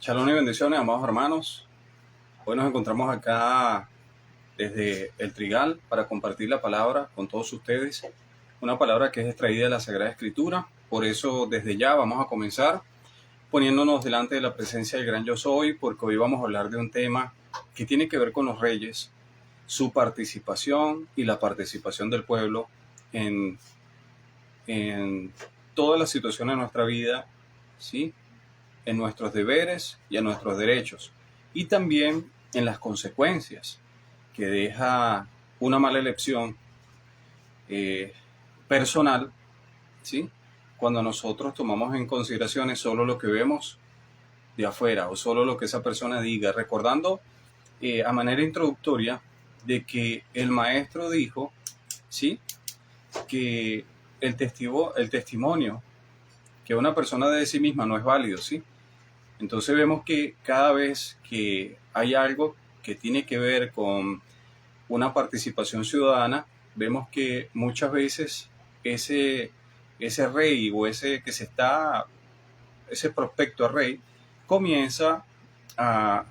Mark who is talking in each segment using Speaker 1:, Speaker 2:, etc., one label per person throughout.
Speaker 1: Shalom y bendiciones, amados hermanos. Hoy nos encontramos acá desde el Trigal para compartir la palabra con todos ustedes. Una palabra que es extraída de la Sagrada Escritura. Por eso desde ya vamos a comenzar poniéndonos delante de la presencia del Gran Yo Soy, porque hoy vamos a hablar de un tema que tiene que ver con los reyes, su participación y la participación del pueblo en todas las situaciones de nuestra vida, ¿sí? En nuestros deberes y en nuestros derechos, y también en las consecuencias que deja una mala elección personal, ¿sí? Cuando nosotros tomamos en consideración solo lo que vemos de afuera o solo lo que esa persona diga, recordando a manera introductoria de que el maestro dijo, ¿sí?, que el testimonio que una persona de sí misma no es válido, ¿sí? Entonces vemos que cada vez que hay algo que tiene que ver con una participación ciudadana, vemos que muchas veces ese rey o ese prospecto a rey comienza a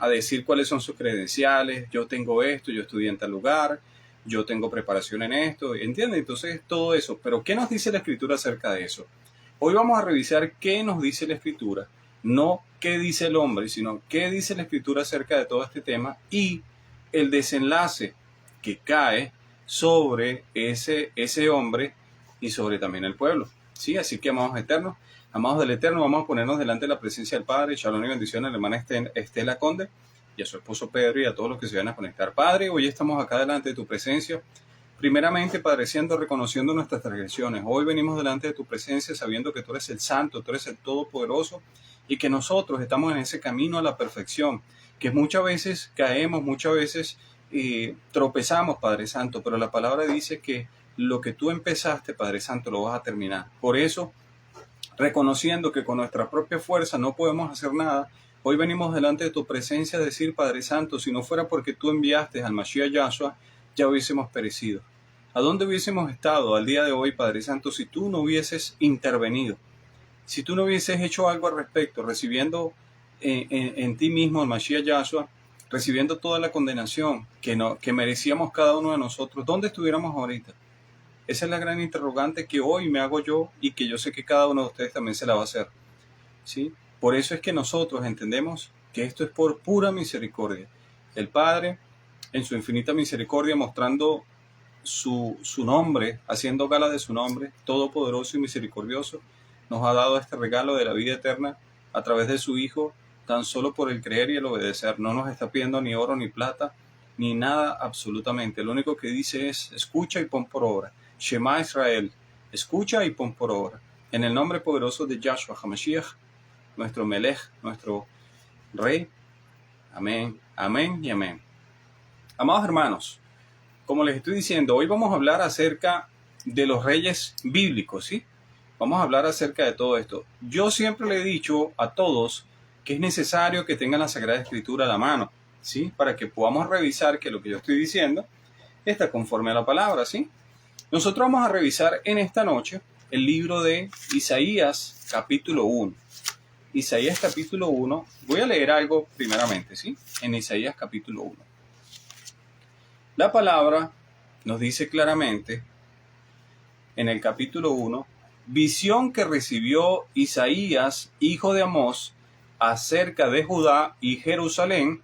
Speaker 1: decir cuáles son sus credenciales. Yo tengo esto, yo estudié en tal lugar, yo tengo preparación en esto, ¿entiendes? Entonces todo eso. Pero ¿qué nos dice la Escritura acerca de eso? Hoy vamos a revisar qué nos dice la Escritura, no qué dice el hombre, sino qué dice la Escritura acerca de todo este tema y el desenlace que cae sobre ese hombre y sobre también el pueblo. ¿Sí? Así que, amados eternos, amados del Eterno, vamos a ponernos delante de la presencia del Padre. Shalom y bendiciones a la hermana Estela Conde y a su esposo Pedro y a todos los que se van a conectar. Padre, hoy estamos acá delante de tu presencia. Primeramente, Padre Santo, reconociendo nuestras transgresiones. Hoy venimos delante de tu presencia sabiendo que tú eres el Santo, tú eres el Todopoderoso y que nosotros estamos en ese camino a la perfección, que muchas veces caemos, muchas veces tropezamos, Padre Santo, pero la palabra dice que lo que tú empezaste, Padre Santo, lo vas a terminar. Por eso, reconociendo que con nuestra propia fuerza no podemos hacer nada, hoy venimos delante de tu presencia a decir, Padre Santo, si no fuera porque tú enviaste al Mashiach Yahshua, ya hubiésemos perecido. ¿A dónde hubiésemos estado al día de hoy, Padre Santo, si tú no hubieses intervenido? Si tú no hubieses hecho algo al respecto, recibiendo en ti mismo el Mashiach Yahshua, recibiendo toda la condenación que merecíamos cada uno de nosotros, ¿dónde estuviéramos ahorita? Esa es la gran interrogante que hoy me hago yo y que yo sé que cada uno de ustedes también se la va a hacer, ¿sí? Por eso es que nosotros entendemos que esto es por pura misericordia. El Padre, en su infinita misericordia, mostrando su nombre, haciendo gala de su nombre, todopoderoso y misericordioso, nos ha dado este regalo de la vida eterna a través de su Hijo, tan solo por el creer y el obedecer. No nos está pidiendo ni oro ni plata, ni nada absolutamente. Lo único que dice es, escucha y pon por obra. Shema Israel, escucha y pon por obra. En el nombre poderoso de Yahshua HaMashiach, nuestro Melech, nuestro Rey. Amén, amén y amén. Amados hermanos, como les estoy diciendo, hoy vamos a hablar acerca de los reyes bíblicos, ¿sí? Vamos a hablar acerca de todo esto. Yo siempre le he dicho a todos que es necesario que tengan la Sagrada Escritura a la mano, ¿sí? Para que podamos revisar que lo que yo estoy diciendo está conforme a la palabra, ¿sí? Nosotros vamos a revisar en esta noche el libro de Isaías, capítulo 1. Isaías, capítulo 1. Voy a leer algo primeramente, ¿sí? En Isaías, capítulo 1. La palabra nos dice claramente, en el capítulo 1, visión que recibió Isaías, hijo de Amós, acerca de Judá y Jerusalén,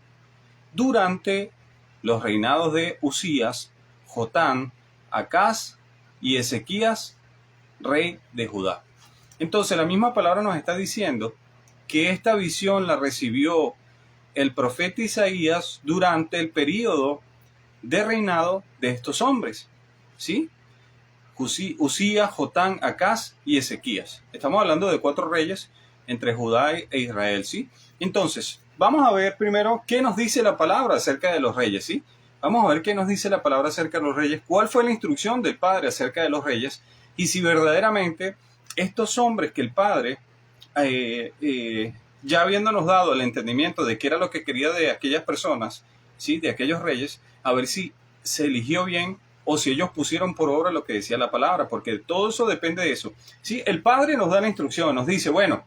Speaker 1: durante los reinados de Usías, Jotán, Acaz y Ezequías, rey de Judá. Entonces la misma palabra nos está diciendo que esta visión la recibió el profeta Isaías durante el período de reinado de estos hombres, ¿sí? Usías, Jotán, Acaz y Ezequías. Estamos hablando de 4 reyes entre Judá e Israel, ¿sí? Entonces, vamos a ver primero qué nos dice la palabra acerca de los reyes, ¿sí? Vamos a ver qué nos dice la palabra acerca de los reyes, cuál fue la instrucción del Padre acerca de los reyes, y si verdaderamente estos hombres que el Padre, ya habiéndonos dado el entendimiento de qué era lo que quería de aquellas personas, ¿sí?, de aquellos reyes, a ver si se eligió bien o si ellos pusieron por obra lo que decía la palabra, porque todo eso depende de eso. ¿Sí? El Padre nos da la instrucción, nos dice, bueno,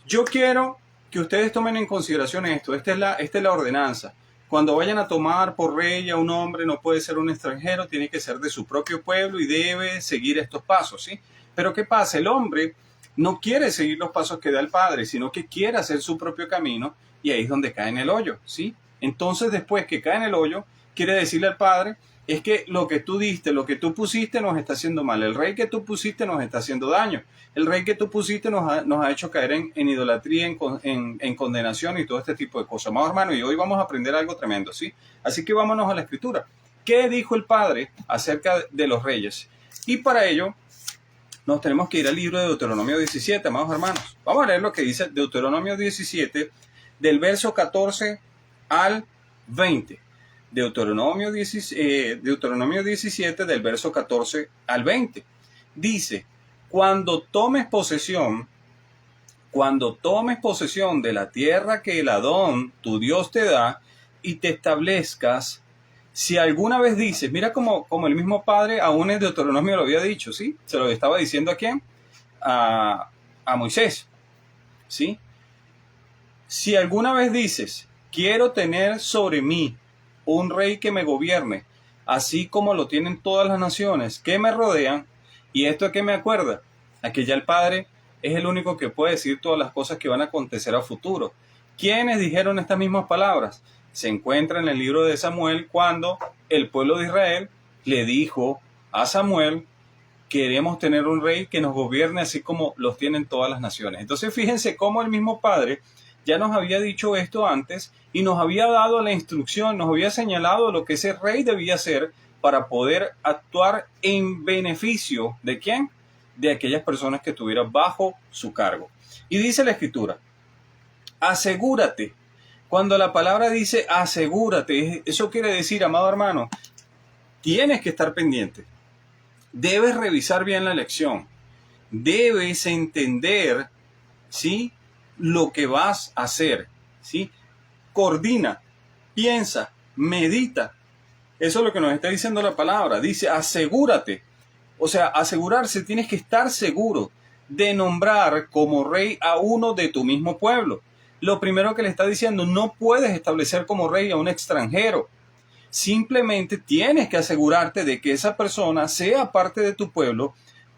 Speaker 1: yo quiero que ustedes tomen en consideración esto. Esta es la ordenanza. Cuando vayan a tomar por rey a un hombre, no puede ser un extranjero, tiene que ser de su propio pueblo y debe seguir estos pasos, ¿sí? Pero ¿qué pasa? El hombre no quiere seguir los pasos que da el padre, sino que quiere hacer su propio camino, y ahí es donde cae en el hoyo, ¿sí? Entonces, después que cae en el hoyo, quiere decirle al padre, es que lo que tú diste, lo que tú pusiste nos está haciendo mal. El rey que tú pusiste nos está haciendo daño. El rey que tú pusiste nos ha hecho caer en idolatría, en condenación y todo este tipo de cosas. Amados hermanos, y hoy vamos a aprender algo tremendo, ¿sí? Así que vámonos a la escritura. ¿Qué dijo el padre acerca de los reyes? Y para ello nos tenemos que ir al libro de Deuteronomio 17, amados hermanos. Vamos a leer lo que dice Deuteronomio 17, del verso 14 al 20. Deuteronomio 17, del verso 14 al 20. Dice, cuando tomes posesión de la tierra que el Adón, tu Dios, te da, y te establezcas, si alguna vez dices, mira como el mismo padre aún en Deuteronomio lo había dicho, ¿sí? Se lo estaba diciendo ¿a quién? A Moisés, ¿sí? Si alguna vez dices, quiero tener sobre mí un rey que me gobierne, así como lo tienen todas las naciones que me rodean, y esto es que me acuerda, a que ya el Padre es el único que puede decir todas las cosas que van a acontecer a futuro. ¿Quiénes dijeron estas mismas palabras? Se encuentra en el libro de Samuel cuando el pueblo de Israel le dijo a Samuel, queremos tener un rey que nos gobierne así como los tienen todas las naciones. Entonces fíjense cómo el mismo Padre ya nos había dicho esto antes y nos había dado la instrucción, nos había señalado lo que ese rey debía hacer para poder actuar en beneficio ¿de quién? De aquellas personas que estuvieran bajo su cargo. Y dice la Escritura, asegúrate. Cuando la palabra dice asegúrate, eso quiere decir, amado hermano, tienes que estar pendiente. Debes revisar bien la lección. Debes entender, ¿sí?, lo que vas a hacer, ¿sí? Coordina, piensa, medita. Eso es lo que nos está diciendo la palabra. Dice, asegúrate. O sea, asegurarse, tienes que estar seguro de nombrar como rey a uno de tu mismo pueblo. Lo primero que le está diciendo, no puedes establecer como rey a un extranjero. Simplemente tienes que asegurarte de que esa persona sea parte de tu pueblo,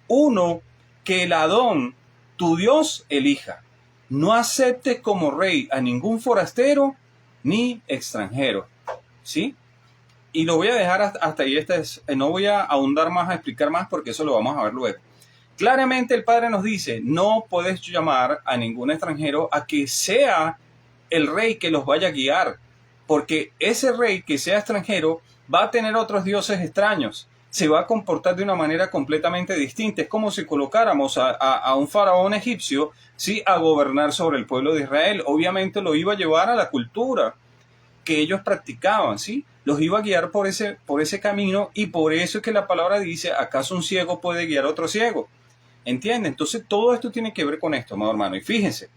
Speaker 1: uno que el Adón, tu Dios, elija. No aceptes como rey a ningún forastero ni extranjero, ¿sí? Y lo voy a dejar hasta ahí. No voy a ahondar más, a explicar más, porque eso lo vamos a ver luego. Claramente el Padre nos dice, no puedes llamar a ningún extranjero a que sea el rey que los vaya a guiar, porque ese rey que sea extranjero va a tener otros dioses extraños, se va a comportar de una manera completamente distinta. Es como si colocáramos a un faraón egipcio, ¿sí?, a gobernar sobre el pueblo de Israel. Obviamente lo iba a llevar a la cultura que ellos practicaban, ¿sí? Los iba a guiar por ese camino, y por eso es que la palabra dice, ¿acaso un ciego puede guiar a otro ciego? ¿Entienden? Entonces todo esto tiene que ver con esto, amado hermano. Y fíjense,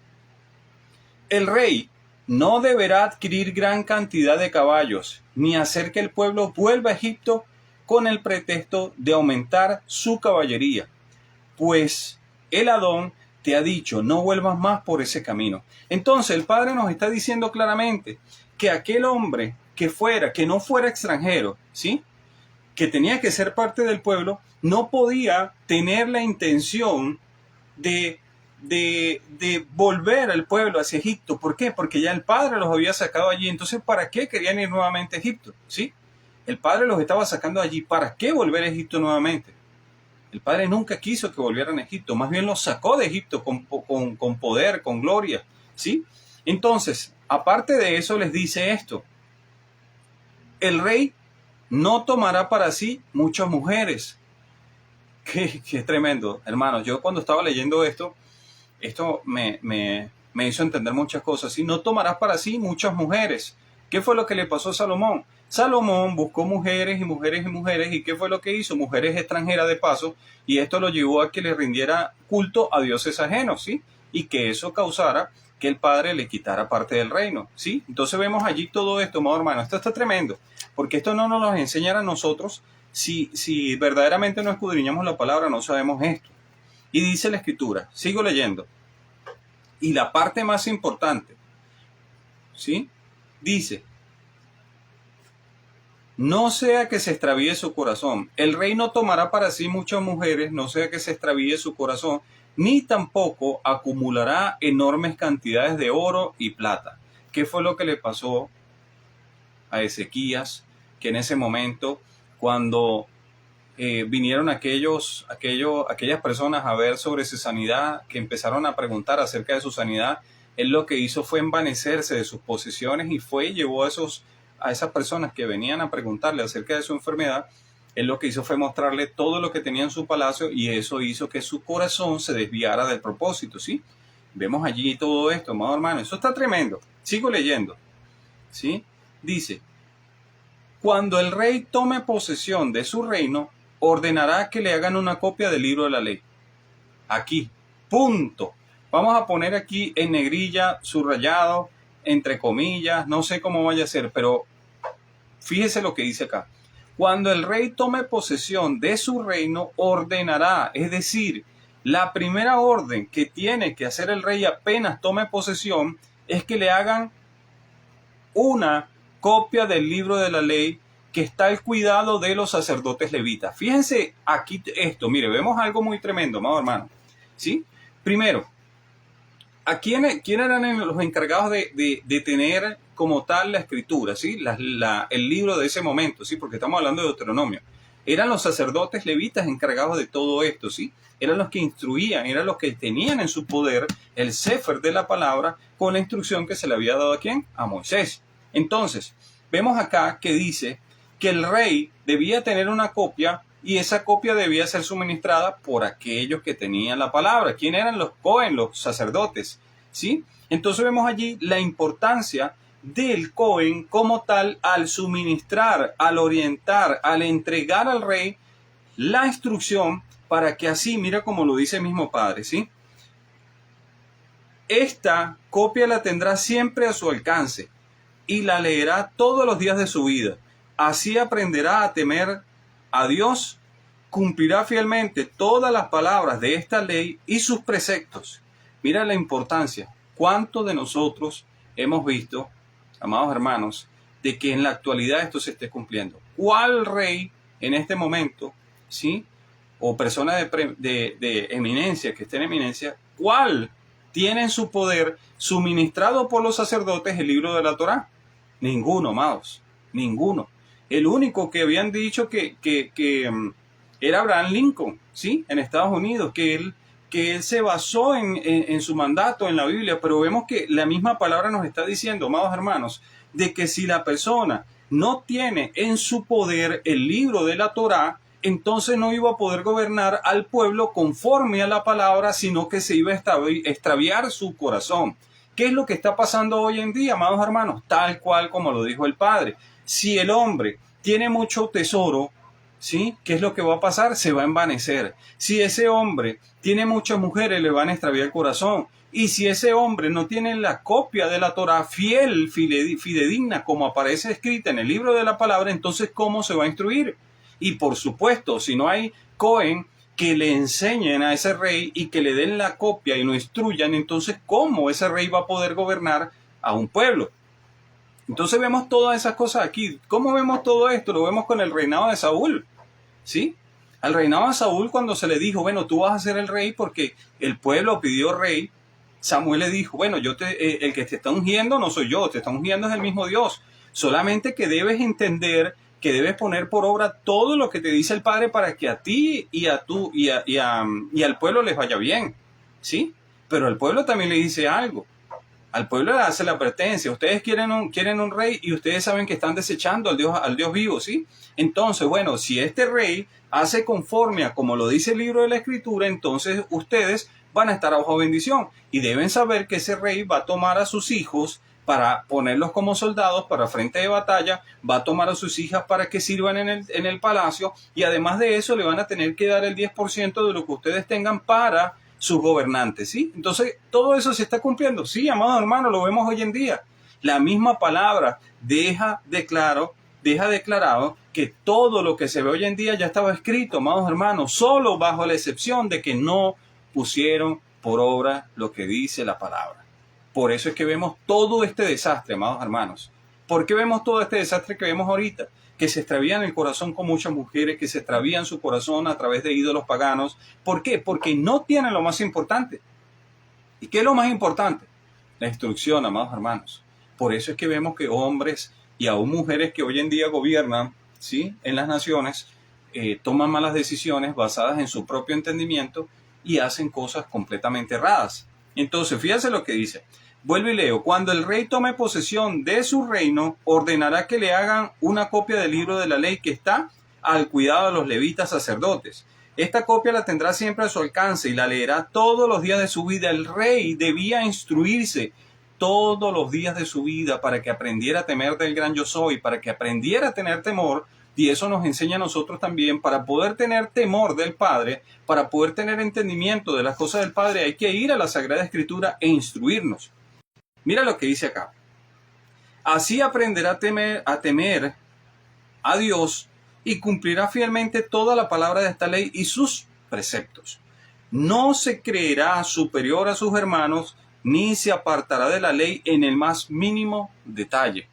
Speaker 1: el rey no deberá adquirir gran cantidad de caballos, ni hacer que el pueblo vuelva a Egipto con el pretexto de aumentar su caballería, pues el Adón te ha dicho, no vuelvas más por ese camino. Entonces el Padre nos está diciendo claramente que aquel hombre que no fuera extranjero, ¿sí?, que tenía que ser parte del pueblo, no podía tener la intención de volver al pueblo hacia Egipto. ¿Por qué? Porque ya el Padre los había sacado allí. Entonces, ¿para qué querían ir nuevamente a Egipto? ¿Sí? El Padre los estaba sacando allí. ¿Para qué volver a Egipto nuevamente? El Padre nunca quiso que volvieran a Egipto. Más bien los sacó de Egipto con poder, con gloria. ¿Sí? Entonces, aparte de eso, les dice esto. El rey no tomará para sí muchas mujeres. Qué tremendo, hermanos. Yo cuando estaba leyendo esto me hizo entender muchas cosas. Y no tomarás para sí muchas mujeres. ¿Qué fue lo que le pasó a Salomón? Salomón buscó mujeres y mujeres y mujeres. ¿Y qué fue lo que hizo? Mujeres extranjeras de paso. Y esto lo llevó a que le rindiera culto a dioses ajenos, ¿sí? Y que eso causara que el Padre le quitara parte del reino, ¿sí? Entonces vemos allí todo esto, amado hermano. Esto está tremendo, porque esto no nos lo enseñará a nosotros. Si verdaderamente no escudriñamos la palabra, no sabemos esto. Y dice la Escritura, sigo leyendo. Y la parte más importante, ¿sí? Dice, no sea que se extravíe su corazón. El rey no tomará para sí muchas mujeres, no sea que se extravíe su corazón, ni tampoco acumulará enormes cantidades de oro y plata. ¿Qué fue lo que le pasó a Ezequías? Que en ese momento, cuando vinieron aquellas personas a ver sobre su sanidad, que empezaron a preguntar acerca de su sanidad, él lo que hizo fue envanecerse de sus posesiones y fue y llevó a esas personas que venían a preguntarle acerca de su enfermedad. Él lo que hizo fue mostrarle todo lo que tenía en su palacio y eso hizo que su corazón se desviara del propósito, ¿sí? Vemos allí todo esto, amado hermano, eso está tremendo. Sigo leyendo, ¿sí? Dice, cuando el rey tome posesión de su reino, ordenará que le hagan una copia del libro de la ley. Aquí, punto. Vamos a poner aquí en negrilla, subrayado, entre comillas, no sé cómo vaya a ser, pero fíjese lo que dice acá. Cuando el rey tome posesión de su reino, ordenará, es decir, la primera orden que tiene que hacer el rey apenas tome posesión es que le hagan una copia del libro de la ley que está al cuidado de los sacerdotes levitas. Fíjense aquí esto, mire, vemos algo muy tremendo, amado hermano. ¿Sí? Primero, ¿a quién eran los encargados de tener como tal la escritura? ¿Sí? El libro de ese momento, ¿sí? Porque estamos hablando de Deuteronomio. Eran los sacerdotes levitas encargados de todo esto, ¿sí? Eran los que instruían, eran los que tenían en su poder el sefer de la palabra con la instrucción que se le había dado a ¿quién? A Moisés. Entonces, vemos acá que dice que el rey debía tener una copia y esa copia debía ser suministrada por aquellos que tenían la palabra. ¿Quién eran los Cohen, los sacerdotes? ¿Sí? Entonces vemos allí la importancia del Cohen como tal al suministrar, al orientar, al entregar al rey la instrucción para que así, mira como lo dice el mismo Padre, ¿sí? Esta copia la tendrá siempre a su alcance y la leerá todos los días de su vida. Así aprenderá a temer a Dios, cumplirá fielmente todas las palabras de esta ley y sus preceptos. Mira la importancia. ¿Cuántos de nosotros hemos visto, amados hermanos, de que en la actualidad esto se esté cumpliendo? ¿Cuál rey en este momento, sí, o persona de eminencia, que esté en eminencia, cuál tiene en su poder suministrado por los sacerdotes el libro de la Torá? Ninguno, amados, ninguno. El único que habían dicho que era Abraham Lincoln, ¿sí? En Estados Unidos, que él se basó en su mandato en la Biblia, pero vemos que la misma palabra nos está diciendo, amados hermanos, de que si la persona no tiene en su poder el libro de la Torá, entonces no iba a poder gobernar al pueblo conforme a la palabra, sino que se iba a extraviar su corazón. ¿Qué es lo que está pasando hoy en día, amados hermanos? Tal cual como lo dijo el Padre. Si el hombre tiene mucho tesoro, ¿sí? ¿Qué es lo que va a pasar? Se va a envanecer. Si ese hombre tiene muchas mujeres, le van a extraviar el corazón. Y si ese hombre no tiene la copia de la Torá fiel, fidedigna, como aparece escrita en el libro de la palabra, entonces ¿cómo se va a instruir? Y por supuesto, si no hay Cohen que le enseñen a ese rey y que le den la copia y lo instruyan, entonces ¿cómo ese rey va a poder gobernar a un pueblo? Entonces vemos todas esas cosas aquí. ¿Cómo vemos todo esto? Lo vemos con el reinado de Saúl, ¿sí? Al reinado de Saúl, cuando se le dijo, bueno, tú vas a ser el rey porque el pueblo pidió rey, Samuel le dijo, bueno, el que te está ungiendo no soy yo, te está ungiendo es el mismo Dios. Solamente que debes entender que debes poner por obra todo lo que te dice el Padre para que a ti y al pueblo les vaya bien, ¿sí? Pero el pueblo también le dice algo. Al pueblo le hace la advertencia. Ustedes quieren un rey y ustedes saben que están desechando al Dios vivo, ¿sí? Entonces, bueno, si este rey hace conforme a como lo dice el libro de la Escritura, entonces ustedes van a estar bajo bendición. Y deben saber que ese rey va a tomar a sus hijos para ponerlos como soldados para frente de batalla, va a tomar a sus hijas para que sirvan en el palacio y además de eso le van a tener que dar el 10% de lo que ustedes tengan para sus gobernantes, ¿sí? Entonces, todo eso se está cumpliendo. Sí, amado hermano, lo vemos hoy en día. La misma palabra deja declarado que todo lo que se ve hoy en día ya estaba escrito, amados hermanos, solo bajo la excepción de que no pusieron por obra lo que dice la palabra. Por eso es que vemos todo este desastre, amados hermanos. ¿Por qué vemos todo este desastre que vemos ahorita? Que se extravían el corazón con muchas mujeres, que se extravían su corazón a través de ídolos paganos. ¿Por qué? Porque no tienen lo más importante. ¿Y qué es lo más importante? La instrucción, amados hermanos. Por eso es que vemos que hombres y aún mujeres que hoy en día gobiernan, ¿sí?, en las naciones, toman malas decisiones basadas en su propio entendimiento y hacen cosas completamente erradas. Entonces, fíjense lo que dice. Vuelvo y leo. Cuando el rey tome posesión de su reino, ordenará que le hagan una copia del libro de la ley que está al cuidado de los levitas sacerdotes. Esta copia la tendrá siempre a su alcance y la leerá todos los días de su vida. El rey debía instruirse todos los días de su vida para que aprendiera a temer del gran yo soy, para que aprendiera a tener temor. Y eso nos enseña a nosotros también, para poder tener temor del Padre, para poder tener entendimiento de las cosas del Padre, hay que ir a la Sagrada Escritura e instruirnos. Mira lo que dice acá. Así aprenderá a temer a Dios y cumplirá fielmente toda la palabra de esta ley y sus preceptos. No se creerá superior a sus hermanos, ni se apartará de la ley en el más mínimo detalle.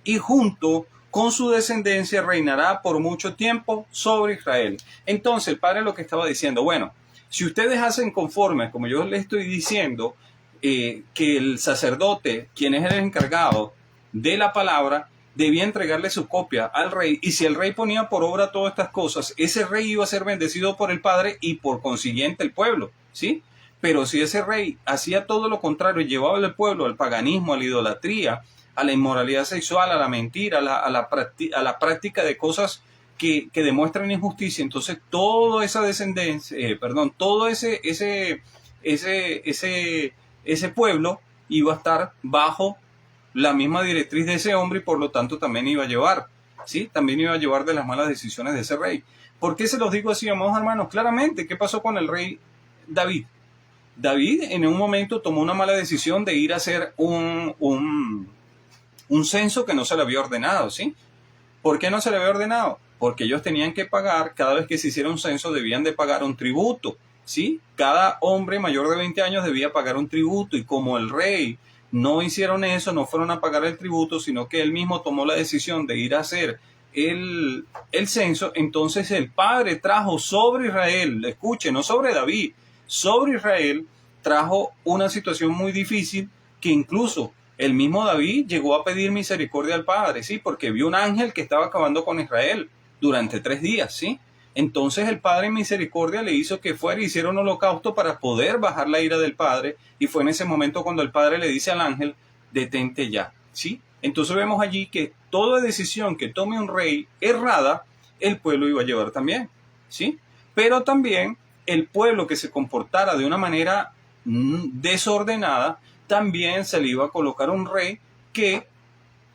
Speaker 1: Y junto con su descendencia reinará por mucho tiempo sobre Israel. Entonces el Padre lo que estaba diciendo, bueno, si ustedes hacen conforme, como yo les estoy diciendo, que el sacerdote, quien es el encargado de la palabra, debía entregarle su copia al rey, y si el rey ponía por obra todas estas cosas, ese rey iba a ser bendecido por el Padre y por consiguiente el pueblo, ¿sí? Pero si ese rey hacía todo lo contrario y llevaba al pueblo al paganismo, a la idolatría, a la inmoralidad sexual, a la mentira, a la práctica de cosas que demuestran injusticia, entonces toda esa descendencia, todo ese pueblo iba a estar bajo la misma directriz de ese hombre y por lo tanto también iba a llevar, ¿sí? También iba a llevar de las malas decisiones de ese rey. ¿Por qué se los digo así, amados hermanos? Claramente, ¿qué pasó con el rey David? David en un momento tomó una mala decisión de ir a hacer un censo que no se le había ordenado, ¿sí? ¿Por qué no se le había ordenado? Porque ellos tenían que pagar, cada vez que se hiciera un censo, debían de pagar un tributo, ¿sí? Cada hombre mayor de 20 años debía pagar un tributo, y como el rey no hicieron eso, no fueron a pagar el tributo, sino que él mismo tomó la decisión de ir a hacer el censo, entonces el Padre trajo sobre Israel, escuche, no sobre David, sobre Israel trajo una situación muy difícil que incluso el mismo David llegó a pedir misericordia al Padre, ¿sí? Porque vio un ángel que estaba acabando con Israel durante 3 días, ¿sí? Entonces el Padre en misericordia le hizo que fuera y hiciera un holocausto para poder bajar la ira del Padre, y fue en ese momento cuando el Padre le dice al ángel, detente ya, ¿sí? Entonces vemos allí que toda decisión que tome un rey errada, el pueblo iba a llevar también, ¿sí? Pero también el pueblo que se comportara de una manera desordenada, también se le iba a colocar un rey que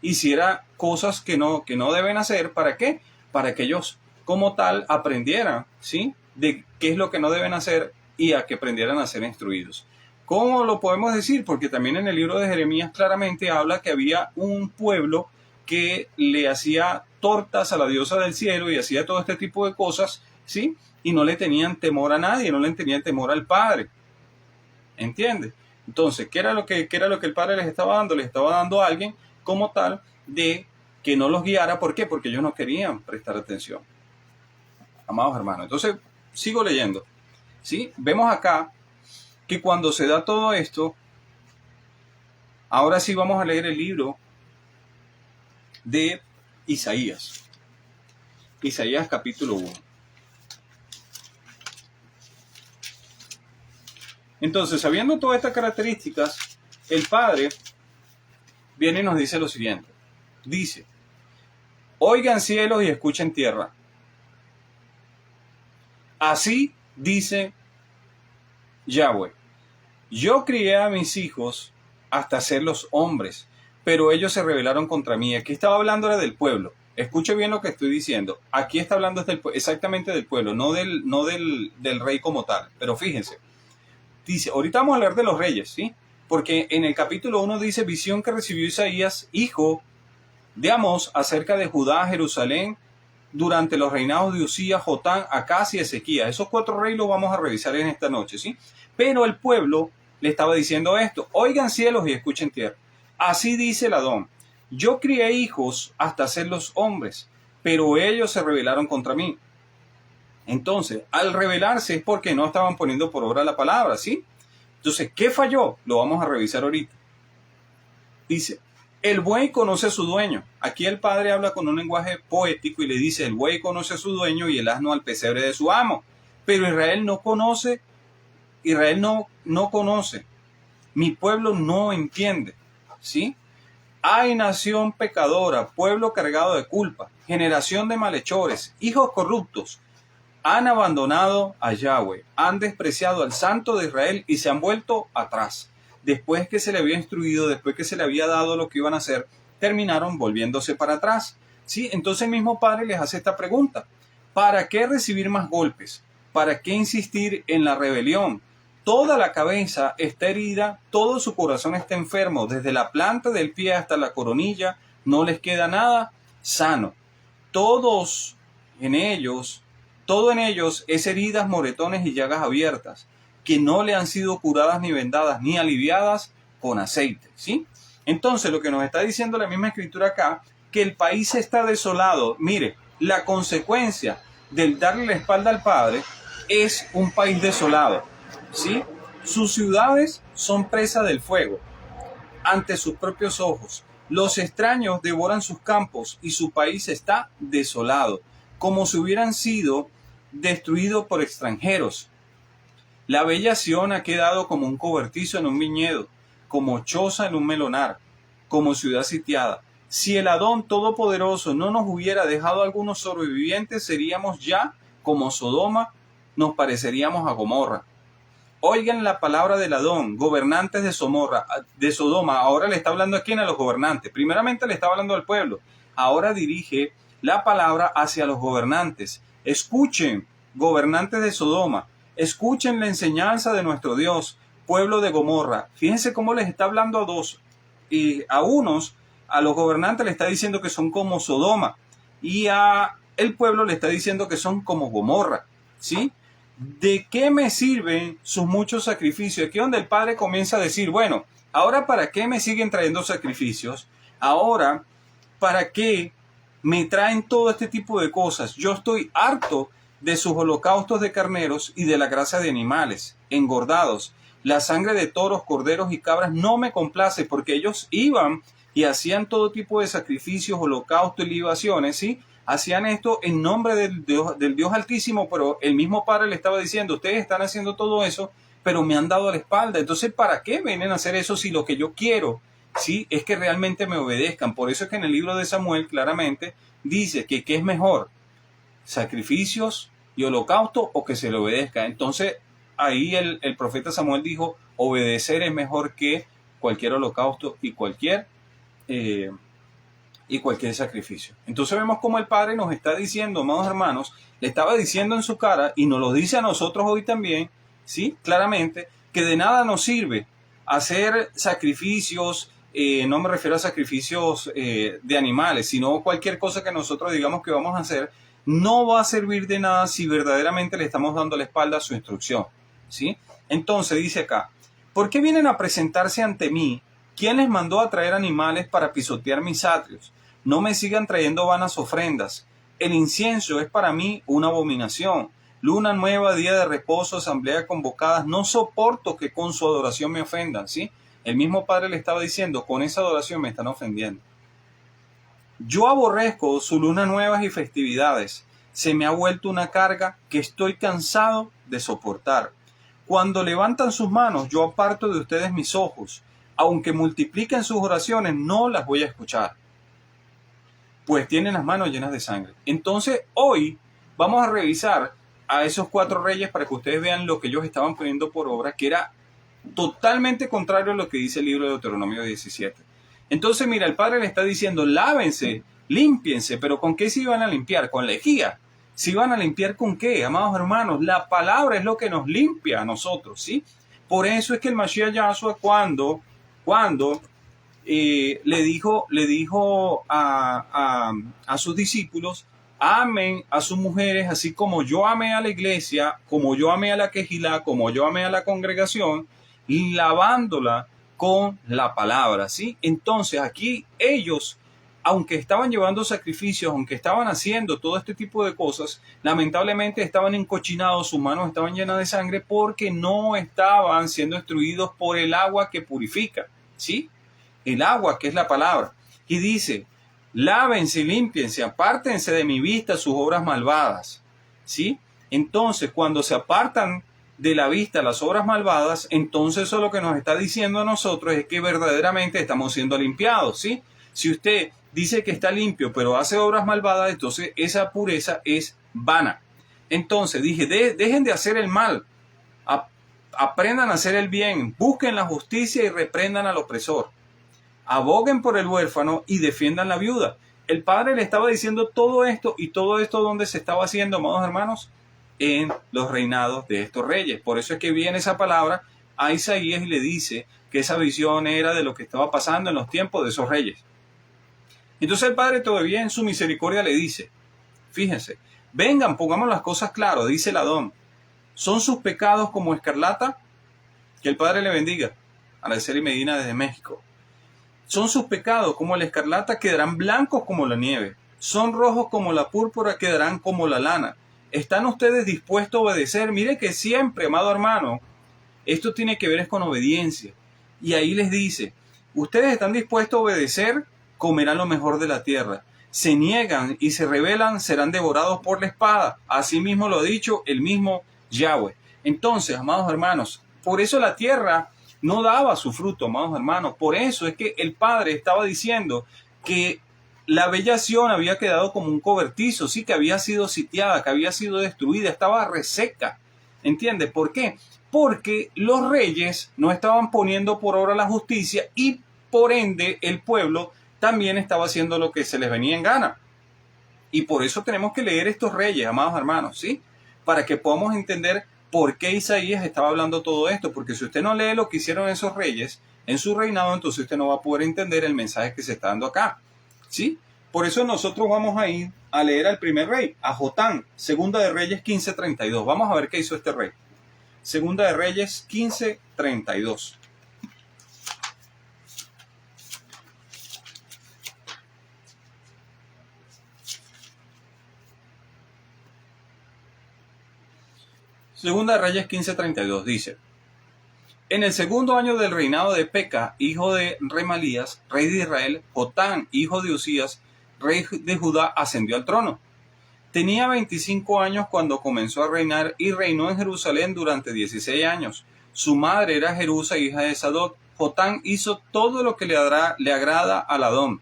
Speaker 1: hiciera cosas que no deben hacer. ¿Para qué? Para que ellos como tal aprendieran, ¿sí?, de qué es lo que no deben hacer y a que aprendieran a ser instruidos. ¿Cómo lo podemos decir? Porque también en el libro de Jeremías claramente habla que había un pueblo que le hacía tortas a la diosa del cielo y hacía todo este tipo de cosas, ¿sí? Y no le tenían temor a nadie, no le tenían temor al Padre. ¿Entiendes? Entonces, ¿qué era lo que el Padre les estaba dando? Les estaba dando a alguien como tal de que no los guiara. ¿Por qué? Porque ellos no querían prestar atención. Amados hermanos, entonces sigo leyendo, ¿sí? Vemos acá que cuando se da todo esto, ahora sí vamos a leer el libro de Isaías. Isaías capítulo 1. Entonces, sabiendo todas estas características, el Padre viene y nos dice lo siguiente. Dice, oigan cielos y escuchen tierra. Así dice Yahweh. Yo crié a mis hijos hasta hacerlos hombres, pero ellos se rebelaron contra mí. Aquí estaba hablando del pueblo. Escuche bien lo que estoy diciendo. Aquí está hablando exactamente del pueblo, no del rey como tal. Pero fíjense. Dice, ahorita vamos a hablar de los reyes, ¿sí? Porque en el capítulo 1 dice, visión que recibió Isaías, hijo de Amós, acerca de Judá, Jerusalén durante los reinados de Usías, Jotán, Acaz y Ezequías. Esos 4 reyes los vamos a revisar en esta noche, ¿sí? Pero el pueblo le estaba diciendo esto: oigan cielos y escuchen tierra. Así dice el Adón: yo crié hijos hasta hacerlos hombres, pero ellos se rebelaron contra mí. Entonces, al rebelarse es porque no estaban poniendo por obra la palabra, ¿sí? Entonces, ¿qué falló? Lo vamos a revisar ahorita. Dice: el buey conoce a su dueño. Aquí el padre habla con un lenguaje poético y le dice: el buey conoce a su dueño y el asno al pesebre de su amo. Pero Israel no conoce, no conoce. Mi pueblo no entiende, ¿sí? Ay, nación pecadora, pueblo cargado de culpa, generación de malhechores, hijos corruptos. Han abandonado a Yahweh, han despreciado al Santo de Israel y se han vuelto atrás. Después que se le había instruido, después que se le había dado lo que iban a hacer, terminaron volviéndose para atrás. ¿Sí? Entonces el mismo padre les hace esta pregunta: ¿para qué recibir más golpes? ¿Para qué insistir en la rebelión? Toda la cabeza está herida, todo su corazón está enfermo, desde la planta del pie hasta la coronilla, no les queda nada sano. Todo en ellos es heridas, moretones y llagas abiertas, que no le han sido curadas ni vendadas ni aliviadas con aceite, ¿sí? Entonces lo que nos está diciendo la misma escritura acá, que el país está desolado. Mire, la consecuencia del darle la espalda al Padre es un país desolado, ¿sí? Sus ciudades son presa del fuego ante sus propios ojos. Los extraños devoran sus campos y su país está desolado, como si hubieran sido destruidos por extranjeros. La bella Sión ha quedado como un cobertizo en un viñedo, como choza en un melonar, como ciudad sitiada. Si el Adón Todopoderoso no nos hubiera dejado algunos sobrevivientes, seríamos ya como Sodoma, nos pareceríamos a Gomorra. Oigan la palabra del Adón, gobernantes de Sodoma. Ahora le está hablando a quién, a los gobernantes. Primeramente le está hablando al pueblo. Ahora dirige la palabra hacia los gobernantes. Escuchen, gobernantes de Sodoma. Escuchen la enseñanza de nuestro Dios, pueblo de Gomorra. Fíjense cómo les está hablando a dos. Y a unos, a los gobernantes le está diciendo que son como Sodoma. Y a el pueblo le está diciendo que son como Gomorra. ¿Sí? ¿De qué me sirven sus muchos sacrificios? Aquí donde el Padre comienza a decir: bueno, ahora ¿para qué me siguen trayendo sacrificios? Ahora, ¿para qué me traen todo este tipo de cosas? Yo estoy harto de sus holocaustos de carneros y de la grasa de animales engordados. La sangre de toros, corderos y cabras no me complace, porque ellos iban y hacían todo tipo de sacrificios, holocaustos y libaciones, ¿sí? Hacían esto en nombre del Dios Altísimo, pero el mismo Padre le estaba diciendo: ustedes están haciendo todo eso, pero me han dado la espalda. Entonces, ¿para qué vienen a hacer eso si lo que yo quiero, sí, es que realmente me obedezcan? Por eso es que en el libro de Samuel claramente dice que ¿qué es mejor? ¿Sacrificios y holocausto o que se le obedezca? Entonces, ahí el profeta Samuel dijo: obedecer es mejor que cualquier holocausto y cualquier sacrificio. Entonces vemos cómo el Padre nos está diciendo, amados hermanos, le estaba diciendo en su cara, y nos lo dice a nosotros hoy también, ¿sí? Claramente, que de nada nos sirve hacer sacrificios, no me refiero a sacrificios de animales, sino cualquier cosa que nosotros digamos que vamos a hacer, no va a servir de nada si verdaderamente le estamos dando la espalda a su instrucción, ¿sí? Entonces dice acá: ¿por qué vienen a presentarse ante mí? ¿Quién les mandó a traer animales para pisotear mis atrios? No me sigan trayendo vanas ofrendas. El incienso es para mí una abominación. Luna nueva, día de reposo, asamblea convocadas. No soporto que con su adoración me ofendan, ¿sí? El mismo Padre le estaba diciendo: con esa adoración me están ofendiendo. Yo aborrezco sus lunas nuevas y festividades. Se me ha vuelto una carga que estoy cansado de soportar. Cuando levantan sus manos, yo aparto de ustedes mis ojos. Aunque multipliquen sus oraciones, no las voy a escuchar, pues tienen las manos llenas de sangre. Entonces, hoy vamos a revisar a esos 4 reyes para que ustedes vean lo que ellos estaban poniendo por obra, que era totalmente contrario a lo que dice el libro de Deuteronomio 17. Entonces, mira, el Padre le está diciendo: lávense, límpiense. ¿Pero con qué se iban a limpiar? Con lejía. ¿Se iban a limpiar con qué, amados hermanos? La palabra es lo que nos limpia a nosotros, ¿sí? Por eso es que el Mashiach Yahshua, cuando le dijo a sus discípulos: amen a sus mujeres, así como yo amé a la iglesia, como yo amé a la quejilá, como yo amé a la congregación, lavándola con la palabra, ¿sí? Entonces aquí ellos, aunque estaban llevando sacrificios, aunque estaban haciendo todo este tipo de cosas, lamentablemente estaban encochinados, sus manos estaban llenas de sangre porque no estaban siendo instruidos por el agua que purifica, ¿sí? El agua que es la palabra. Y dice, lávense y límpiense, apártense de mi vista sus obras malvadas, ¿sí? Entonces, cuando se apartan de la vista las obras malvadas, entonces eso lo que nos está diciendo a nosotros es que verdaderamente estamos siendo limpiados, ¿sí? Si usted dice que está limpio, pero hace obras malvadas, entonces esa pureza es vana. Entonces dije, dejen de hacer el mal, aprendan a hacer el bien, busquen la justicia y reprendan al opresor. Aboguen por el huérfano y defiendan la viuda. El padre le estaba diciendo todo esto, y todo esto ¿dónde se estaba haciendo, amados hermanos? En los reinados de estos reyes. Por eso es que viene esa palabra a Isaías y le dice que esa visión era de lo que estaba pasando en los tiempos de esos reyes. Entonces el padre todavía en su misericordia le dice, fíjense, vengan, pongamos las cosas claras, dice el Adón, ¿son sus pecados como escarlata? Que el padre le bendiga. Araceli Medina desde México. Son sus pecados como la escarlata, quedarán blancos como la nieve. Son rojos como la púrpura, quedarán como la lana. ¿Están ustedes dispuestos a obedecer? Mire que siempre, amado hermano, esto tiene que ver con obediencia. Y ahí les dice, ustedes están dispuestos a obedecer, comerán lo mejor de la tierra. Se niegan y se rebelan, serán devorados por la espada. Así mismo lo ha dicho el mismo Yahweh. Entonces, amados hermanos, por eso la tierra no daba su fruto, amados hermanos. Por eso es que el Padre estaba diciendo que la bella Sión había quedado como un cobertizo, sí, que había sido sitiada, que había sido destruida, estaba reseca. ¿Entiende? ¿Por qué? Porque los reyes no estaban poniendo por obra la justicia y por ende el pueblo también estaba haciendo lo que se les venía en gana. Y por eso tenemos que leer estos reyes, amados hermanos, ¿sí? Para que podamos entender por qué Isaías estaba hablando todo esto. Porque si usted no lee lo que hicieron esos reyes en su reinado, entonces usted no va a poder entender el mensaje que se está dando acá, ¿sí? Por eso nosotros vamos a ir a leer al primer rey, a Jotán, Segunda de Reyes 15:32. Vamos a ver qué hizo este rey. Segunda de Reyes 15:32. Segunda de Reyes 15:32 dice: en el segundo año del reinado de Peca, hijo de Remalías, rey de Israel, Jotán, hijo de Usías, rey de Judá, ascendió al trono. Tenía 25 años cuando comenzó a reinar y reinó en Jerusalén durante 16 años. Su madre era Jerusa, hija de Sadoc. Jotán hizo todo lo que le agrada al Adón,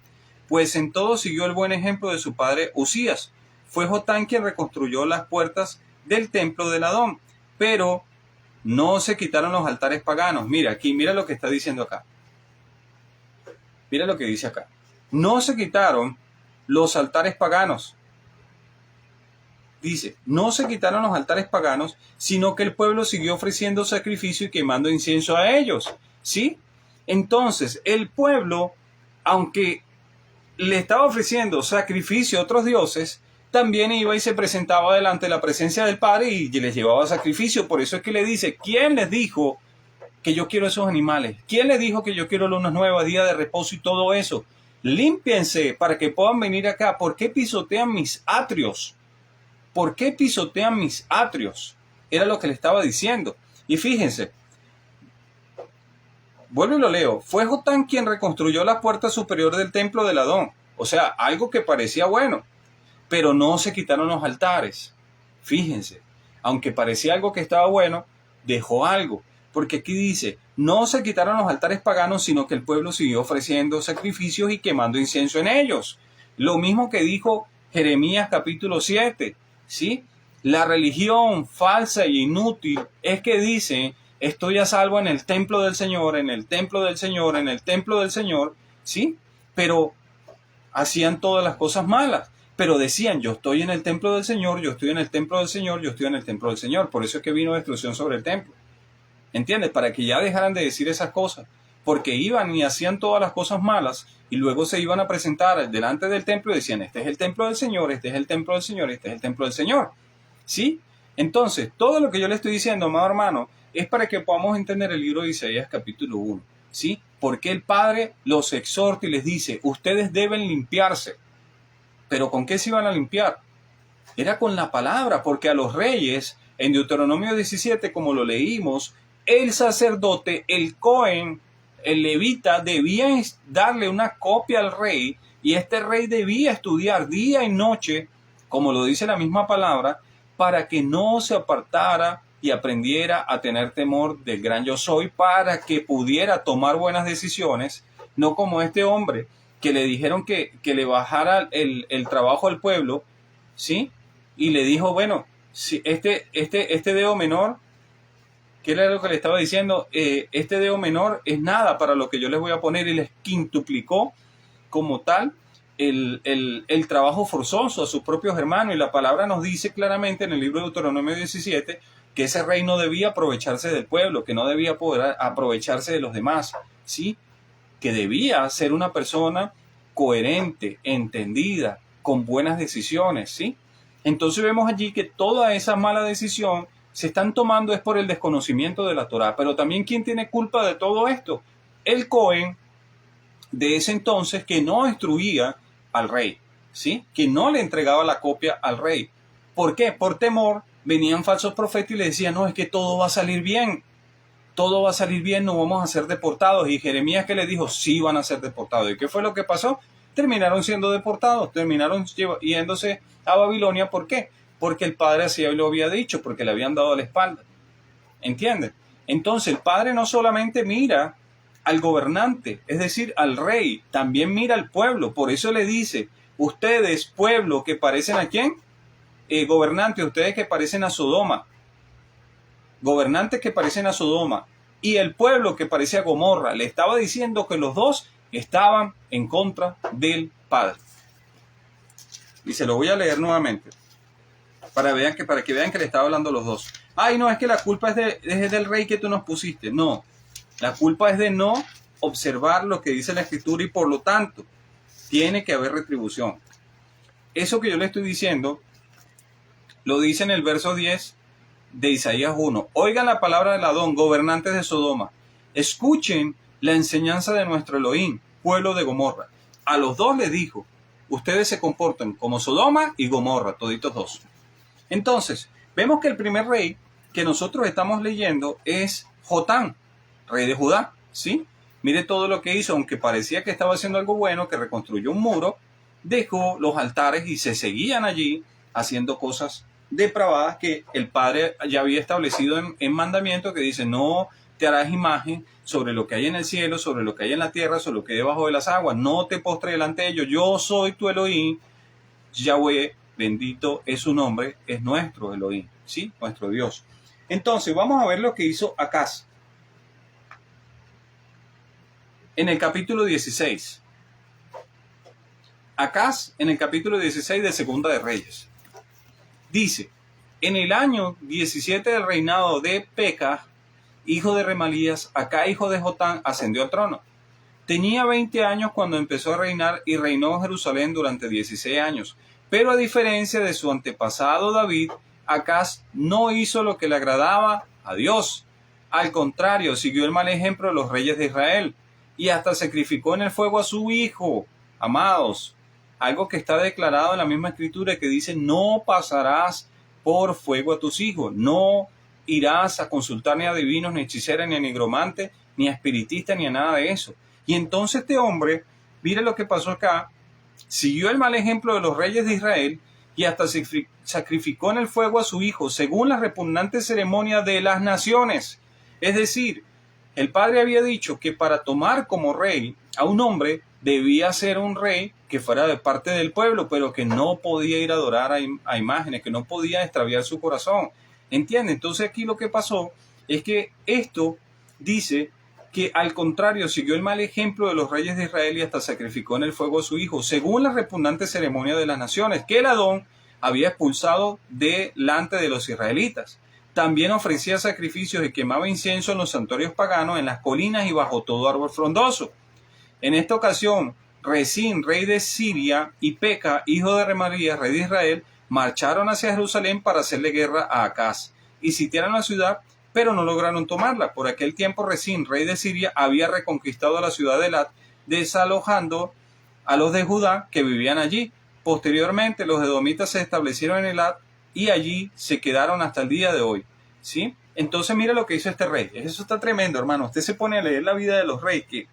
Speaker 1: pues en todo siguió el buen ejemplo de su padre Usías. Fue Jotán quien reconstruyó las puertas del templo del Adón, pero no se quitaron los altares paganos. Mira aquí, mira lo que está diciendo acá. Mira lo que dice acá. No se quitaron los altares paganos. Dice, no se quitaron los altares paganos, sino que el pueblo siguió ofreciendo sacrificio y quemando incienso a ellos, ¿sí? Entonces, el pueblo, aunque le estaba ofreciendo sacrificio a otros dioses, también iba y se presentaba delante de la presencia del Padre y les llevaba sacrificio. Por eso es que le dice, ¿quién les dijo que yo quiero esos animales? ¿Quién les dijo que yo quiero lunas nuevas, día de reposo y todo eso? Límpiense para que puedan venir acá. ¿Por qué pisotean mis atrios? ¿Por qué pisotean mis atrios? Era lo que le estaba diciendo. Y fíjense, vuelvo y lo leo. Fue Jotán quien reconstruyó la puerta superior del templo del Adón. O sea, algo que parecía bueno. Pero no se quitaron los altares. Fíjense, aunque parecía algo que estaba bueno, dejó algo. Porque aquí dice, no se quitaron los altares paganos, sino que el pueblo siguió ofreciendo sacrificios y quemando incienso en ellos. Lo mismo que dijo Jeremías capítulo 7. ¿Sí? La religión falsa e inútil es que dice, estoy a salvo en el templo del Señor, en el templo del Señor, en el templo del Señor, ¿sí? Pero hacían todas las cosas malas, pero decían, yo estoy en el templo del Señor, yo estoy en el templo del Señor, yo estoy en el templo del Señor. Por eso es que vino destrucción sobre el templo. ¿Entiendes? Para que ya dejaran de decir esas cosas. porque iban y hacían todas las cosas malas y luego se iban a presentar delante del templo y decían, este es el templo del Señor, este es el templo del Señor, este es el templo del Señor. ¿Sí? Entonces, todo lo que yo le estoy diciendo, amado hermano, es para que podamos entender el libro de Isaías capítulo 1. ¿Sí? Porque el Padre los exhorta y les dice, ustedes deben limpiarse. ¿Pero con qué se iban a limpiar? Era con la palabra, porque a los reyes, en Deuteronomio 17, como lo leímos, el sacerdote, el Cohen, el levita, debía darle una copia al rey, y este rey debía estudiar día y noche, como lo dice la misma palabra, para que no se apartara y aprendiera a tener temor del gran yo soy, para que pudiera tomar buenas decisiones, no como este hombre que le dijeron que le bajara el trabajo al pueblo, ¿sí? Y le dijo, bueno, si este dedo menor, ¿qué era lo que le estaba diciendo? Este dedo menor es nada para lo que yo les voy a poner, y les quintuplicó como tal el trabajo forzoso a sus propios hermanos. Y la palabra nos dice claramente en el libro de Deuteronomio 17 que ese rey no debía aprovecharse del pueblo, que no debía poder aprovecharse de los demás, ¿sí? Que debía ser una persona coherente, entendida, con buenas decisiones, ¿sí? Entonces vemos allí que toda esa mala decisión se están tomando es por el desconocimiento de la Torá. Pero también, ¿quién tiene culpa de todo esto? El Cohen de ese entonces, que no instruía al rey, ¿sí? Que no le entregaba la copia al rey. ¿Por qué? Por temor, venían falsos profetas y le decían, no, es que todo va a salir bien. Todo va a salir bien, no vamos a ser deportados. Y Jeremías, que le dijo, sí van a ser deportados. ¿Y qué fue lo que pasó? Terminaron siendo deportados, terminaron yéndose a Babilonia. ¿Por qué? Porque el padre así lo había dicho, porque le habían dado la espalda. ¿Entienden? Entonces el padre no solamente mira al gobernante, es decir, al rey, también mira al pueblo. Por eso le dice, ustedes, pueblo, que parecen ¿a quién? Gobernantes, ustedes que parecen a Sodoma. Gobernantes que parecen a Sodoma, y el pueblo que parecía a Gomorra. Le estaba diciendo que los dos estaban en contra del Padre. Y se lo voy a leer nuevamente, para que vean que le estaba hablando a los dos. Ay, no, es que la culpa es del rey que tú nos pusiste. No, la culpa es de no observar lo que dice la Escritura, y por lo tanto tiene que haber retribución. Eso que yo le estoy diciendo lo dice en el verso 10 de Isaías 1. Oigan la palabra del Adón, gobernantes de Sodoma. Escuchen la enseñanza de nuestro Elohim, pueblo de Gomorra. A los dos les dijo, ustedes se comportan como Sodoma y Gomorra, toditos dos. Entonces, vemos que el primer rey que nosotros estamos leyendo es Jotán, rey de Judá, ¿sí? Mire todo lo que hizo, aunque parecía que estaba haciendo algo bueno, que reconstruyó un muro, dejó los altares y se seguían allí haciendo cosas depravadas que el Padre ya había establecido en mandamiento, que dice, no te harás imagen sobre lo que hay en el cielo, sobre lo que hay en la tierra, sobre lo que hay debajo de las aguas, no te postres delante de ellos, yo soy tu Elohim, Yahweh, bendito es su nombre, es nuestro Elohim, ¿sí? Nuestro Dios. Entonces, vamos a ver lo que hizo Acaz. En el capítulo 16. Acaz, en el capítulo 16 de Segunda de Reyes. Dice, en el año 17 del reinado de Pekah, hijo de Remalías, Acá, hijo de Jotán, ascendió al trono. Tenía 20 años cuando empezó a reinar y reinó en Jerusalén durante 16 años. Pero a diferencia de su antepasado David, Acaz no hizo lo que le agradaba a Dios. Al contrario, siguió el mal ejemplo de los reyes de Israel y hasta sacrificó en el fuego a su hijo. Amados, algo que está declarado en la misma escritura que dice, no pasarás por fuego a tus hijos, no irás a consultar ni a adivinos, ni a hechiceras, ni a nigromantes, ni a espiritistas, ni a nada de eso. Y entonces este hombre, mire lo que pasó acá, siguió el mal ejemplo de los reyes de Israel y hasta sacrificó en el fuego a su hijo, según la repugnante ceremonia de las naciones. Es decir, el padre había dicho que para tomar como rey a un hombre, debía ser un rey que fuera de parte del pueblo, pero que no podía ir a adorar a imágenes, que no podía extraviar su corazón. ¿Entiende? Entonces aquí lo que pasó es que esto dice que al contrario siguió el mal ejemplo de los reyes de Israel y hasta sacrificó en el fuego a su hijo, según la repugnante ceremonia de las naciones, que el Adón había expulsado delante de los israelitas. También ofrecía sacrificios y quemaba incienso en los santuarios paganos, en las colinas y bajo todo árbol frondoso. En esta ocasión, Resín, rey de Siria, y Peca, hijo de Remarías, rey de Israel, marcharon hacia Jerusalén para hacerle guerra a Acaz y sitiaron la ciudad, pero no lograron tomarla. Por aquel tiempo Resín, rey de Siria, había reconquistado la ciudad de Elat, desalojando a los de Judá que vivían allí. Posteriormente los edomitas se establecieron en Elat y allí se quedaron hasta el día de hoy, ¿sí? Entonces mira lo que hizo este rey. Eso está tremendo, hermano. Usted se pone a leer la vida de los reyes que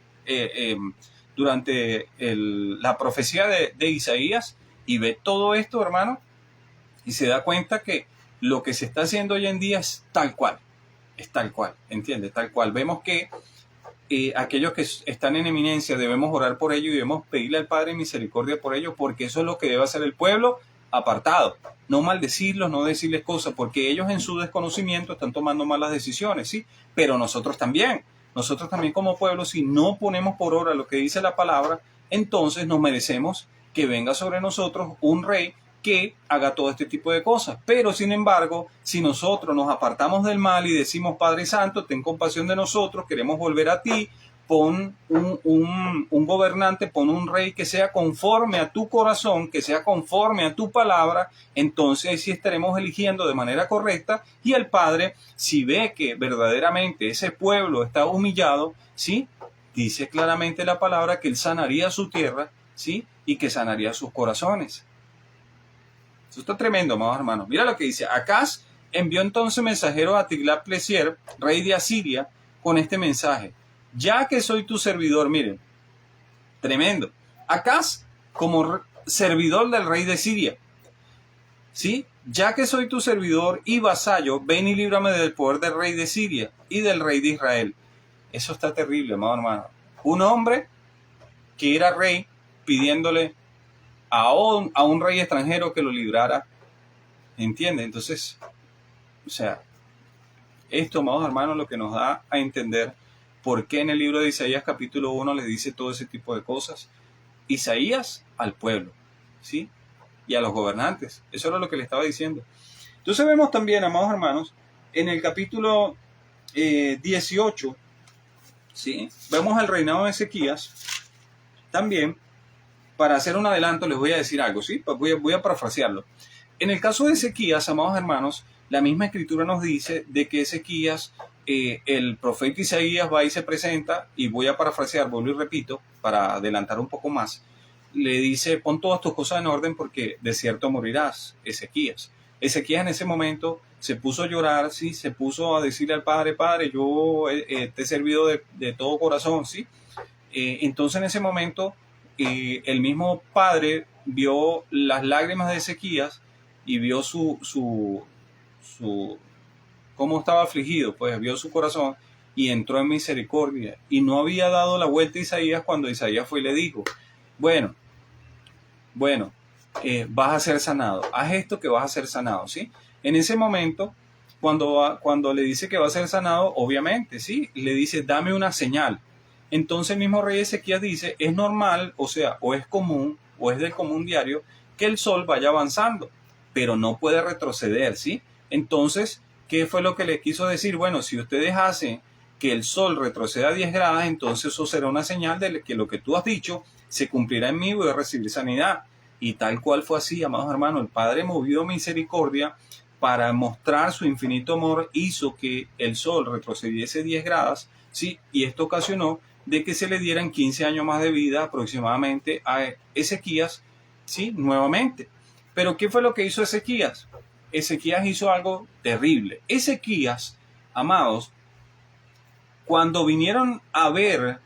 Speaker 1: durante la profecía de Isaías y ve todo esto, hermano, y se da cuenta que lo que se está haciendo hoy en día es tal cual, ¿entiendes? Tal cual. Vemos que aquellos que están en eminencia debemos orar por ellos y debemos pedirle al Padre misericordia por ellos, porque eso es lo que debe hacer el pueblo apartado. No maldecirlos, no decirles cosas, porque ellos en su desconocimiento están tomando malas decisiones, ¿sí? Pero nosotros también como pueblo, si no ponemos por obra lo que dice la palabra, entonces nos merecemos que venga sobre nosotros un rey que haga todo este tipo de cosas. Pero sin embargo, si nosotros nos apartamos del mal y decimos, Padre Santo, ten compasión de nosotros, queremos volver a ti, pon un gobernante, pon un rey que sea conforme a tu corazón, que sea conforme a tu palabra, entonces sí estaremos eligiendo de manera correcta, y el Padre, si ve que verdaderamente ese pueblo está humillado, ¿sí? Dice claramente la palabra que Él sanaría su tierra, ¿sí? Y que sanaría sus corazones. Eso está tremendo, amados hermanos. Mira lo que dice. Acaz envió entonces mensajero a Tiglat-Pileser, rey de Asiria, con este mensaje. Ya que soy tu servidor, miren, tremendo. Acaz como servidor del rey de Siria, ¿sí? Ya que soy tu servidor y vasallo, ven y líbrame del poder del rey de Siria y del rey de Israel. Eso está terrible, amado hermano. Un hombre que era rey pidiéndole a un rey extranjero que lo librara, ¿entiende? Entonces, o sea, esto, amados hermanos, lo que nos da a entender por qué en el libro de Isaías capítulo 1 le dice todo ese tipo de cosas. Isaías al pueblo, ¿sí? Y a los gobernantes. Eso era lo que le estaba diciendo. Entonces vemos también, amados hermanos, en el capítulo 18, ¿sí? Vemos el reinado de Ezequías. También, para hacer un adelanto, les voy a decir algo, ¿sí? Voy a parafrasearlo. En el caso de Ezequías, amados hermanos, la misma escritura nos dice de que Ezequías, el profeta Isaías va y se presenta, y voy a parafrasear, vuelvo y repito, para adelantar un poco más, le dice, pon todas tus cosas en orden porque de cierto morirás, Ezequías. Ezequías en ese momento se puso a llorar, ¿sí? Se puso a decirle al Padre, Padre, yo te he servido de todo corazón, ¿sí? Entonces en ese momento el mismo Padre vio las lágrimas de Ezequías y vio cómo estaba afligido, pues vio su corazón y entró en misericordia. Y no había dado la vuelta a Isaías cuando Isaías fue y le dijo, bueno, vas a ser sanado, haz esto que vas a ser sanado, ¿sí? En ese momento, cuando le dice que va a ser sanado, obviamente, ¿sí? Le dice, dame una señal. Entonces el mismo rey Ezequías dice, es normal, o sea, o es común, o es del común diario, que el sol vaya avanzando, pero no puede retroceder, ¿sí? Entonces, ¿qué fue lo que le quiso decir? Bueno, si ustedes hacen que el sol retroceda 10 grados, entonces eso será una señal de que lo que tú has dicho se cumplirá en mí y voy a recibir sanidad. Y tal cual fue así, amados hermanos, el Padre, movido a misericordia para mostrar su infinito amor, hizo que el sol retrocediese 10 grados, ¿sí? Y esto ocasionó de que se le dieran 15 años más de vida aproximadamente a Ezequías, ¿sí? Nuevamente. Pero ¿qué fue lo que hizo Ezequías? Ezequías hizo algo terrible. Ezequías, amados, cuando vinieron a ver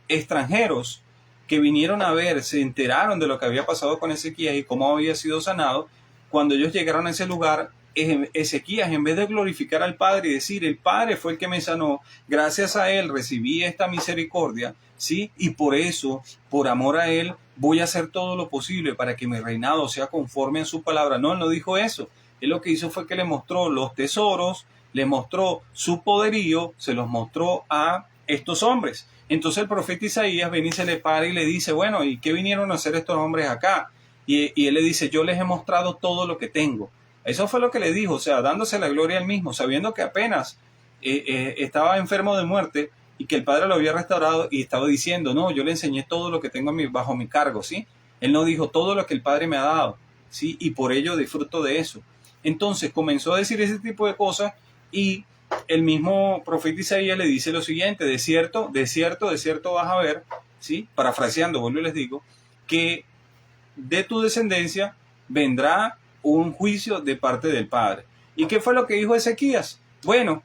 Speaker 1: extranjeros que vinieron a ver, se enteraron de lo que había pasado con Ezequías y cómo había sido sanado, cuando ellos llegaron a ese lugar, Ezequías, en vez de glorificar al Padre y decir, el Padre fue el que me sanó, gracias a Él recibí esta misericordia, ¿sí? Y por eso, por amor a Él, voy a hacer todo lo posible para que mi reinado sea conforme a su palabra. No, Él no dijo eso. Él lo que hizo fue que le mostró los tesoros, le mostró su poderío, se los mostró a estos hombres. Entonces el profeta Isaías viene y se le para y le dice, bueno, ¿y qué vinieron a hacer estos hombres acá? Y él le dice, yo les he mostrado todo lo que tengo. Eso fue lo que le dijo, o sea, dándose la gloria al mismo, sabiendo que apenas estaba enfermo de muerte y que el Padre lo había restaurado y estaba diciendo, no, yo le enseñé todo lo que tengo bajo mi cargo, ¿sí? Él no dijo todo lo que el Padre me ha dado, ¿sí? Y por ello disfruto de eso. Entonces comenzó a decir ese tipo de cosas y el mismo profeta Isaías le dice lo siguiente, de cierto vas a ver, ¿sí? Parafraseando, vuelvo y les digo, que de tu descendencia vendrá un juicio de parte del Padre. ¿Y qué fue lo que dijo Ezequías? Bueno,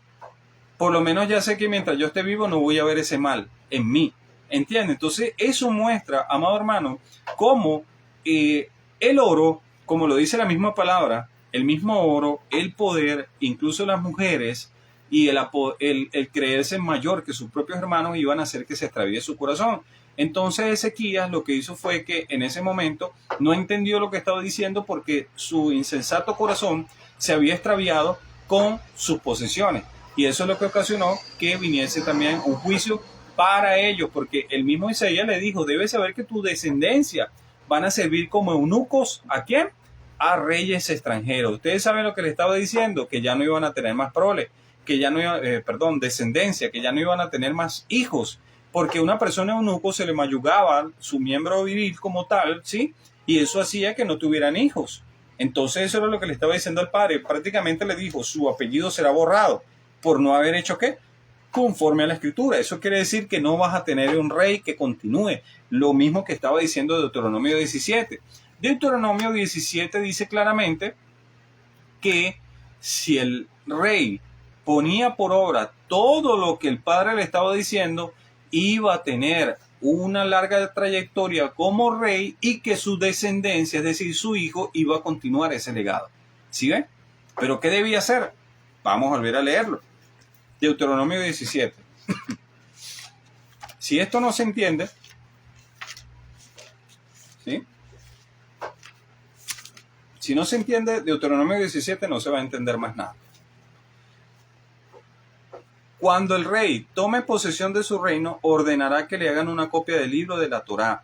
Speaker 1: por lo menos ya sé que mientras yo esté vivo no voy a ver ese mal en mí. ¿Entiendes? Entonces eso muestra, amado hermano, cómo el oro, como lo dice la misma palabra, el mismo oro, el poder, incluso las mujeres y el creerse mayor que sus propios hermanos iban a hacer que se extravíe su corazón. Entonces Ezequías lo que hizo fue que en ese momento no entendió lo que estaba diciendo porque su insensato corazón se había extraviado con sus posesiones. Y eso es lo que ocasionó que viniese también un juicio para ellos, porque el mismo Isaías le dijo, debes saber que tu descendencia van a servir como eunucos, ¿a quién? A reyes extranjeros. Ustedes saben lo que le estaba diciendo, que ya no iban a tener más prole, que ya no iba, descendencia, que ya no iban a tener más hijos, porque una persona eunuco se le mayugaba su miembro viril como tal, ¿sí? Y eso hacía que no tuvieran hijos. Entonces eso era lo que le estaba diciendo al padre. Prácticamente le dijo, su apellido será borrado por no haber hecho ¿qué? Conforme a la escritura. Eso quiere decir que no vas a tener un rey que continúe. Lo mismo que estaba diciendo Deuteronomio 17. Deuteronomio 17 dice claramente que si el rey ponía por obra todo lo que el padre le estaba diciendo, iba a tener una larga trayectoria como rey y que su descendencia, es decir, su hijo, iba a continuar ese legado. ¿Sí ven? ¿Pero qué debía hacer? Vamos a volver a leerlo. Deuteronomio 17. Si esto no se entiende, ¿sí? Si no se entiende Deuteronomio 17, no se va a entender más nada. Cuando el rey tome posesión de su reino, ordenará que le hagan una copia del libro de la Torá,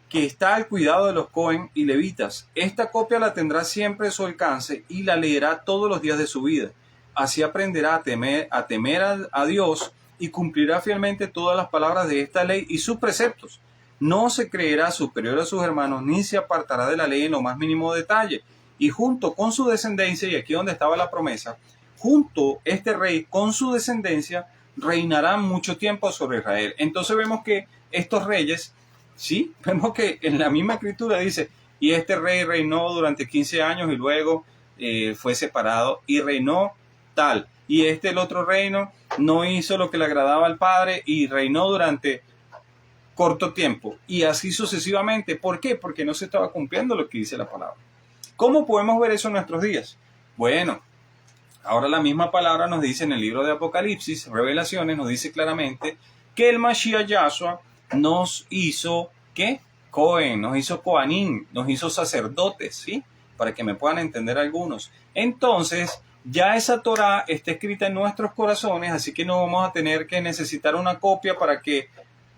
Speaker 1: que está al cuidado de los Cohen y levitas. Esta copia la tendrá siempre a su alcance y la leerá todos los días de su vida. Así aprenderá a temer a Dios y cumplirá fielmente todas las palabras de esta ley y sus preceptos. No se creerá superior a sus hermanos, ni se apartará de la ley en lo más mínimo detalle. Y junto con su descendencia, y aquí donde estaba la promesa, junto este rey con su descendencia, reinarán mucho tiempo sobre Israel. Entonces vemos que estos reyes, sí, vemos que en la misma escritura dice, y este rey reinó durante 15 años y luego fue separado y reinó tal. Y el otro reino no hizo lo que le agradaba al padre y reinó durante corto tiempo. Y así sucesivamente. ¿Por qué? Porque no se estaba cumpliendo lo que dice la palabra. ¿Cómo podemos ver eso en nuestros días? Bueno, ahora la misma palabra nos dice en el libro de Apocalipsis, Revelaciones, nos dice claramente que el Mashiach Yahshua nos hizo, ¿qué? Cohen, nos hizo Coanim, nos hizo sacerdotes, ¿sí? Para que me puedan entender algunos. Entonces, ya esa Torah está escrita en nuestros corazones, así que no vamos a tener que necesitar una copia para que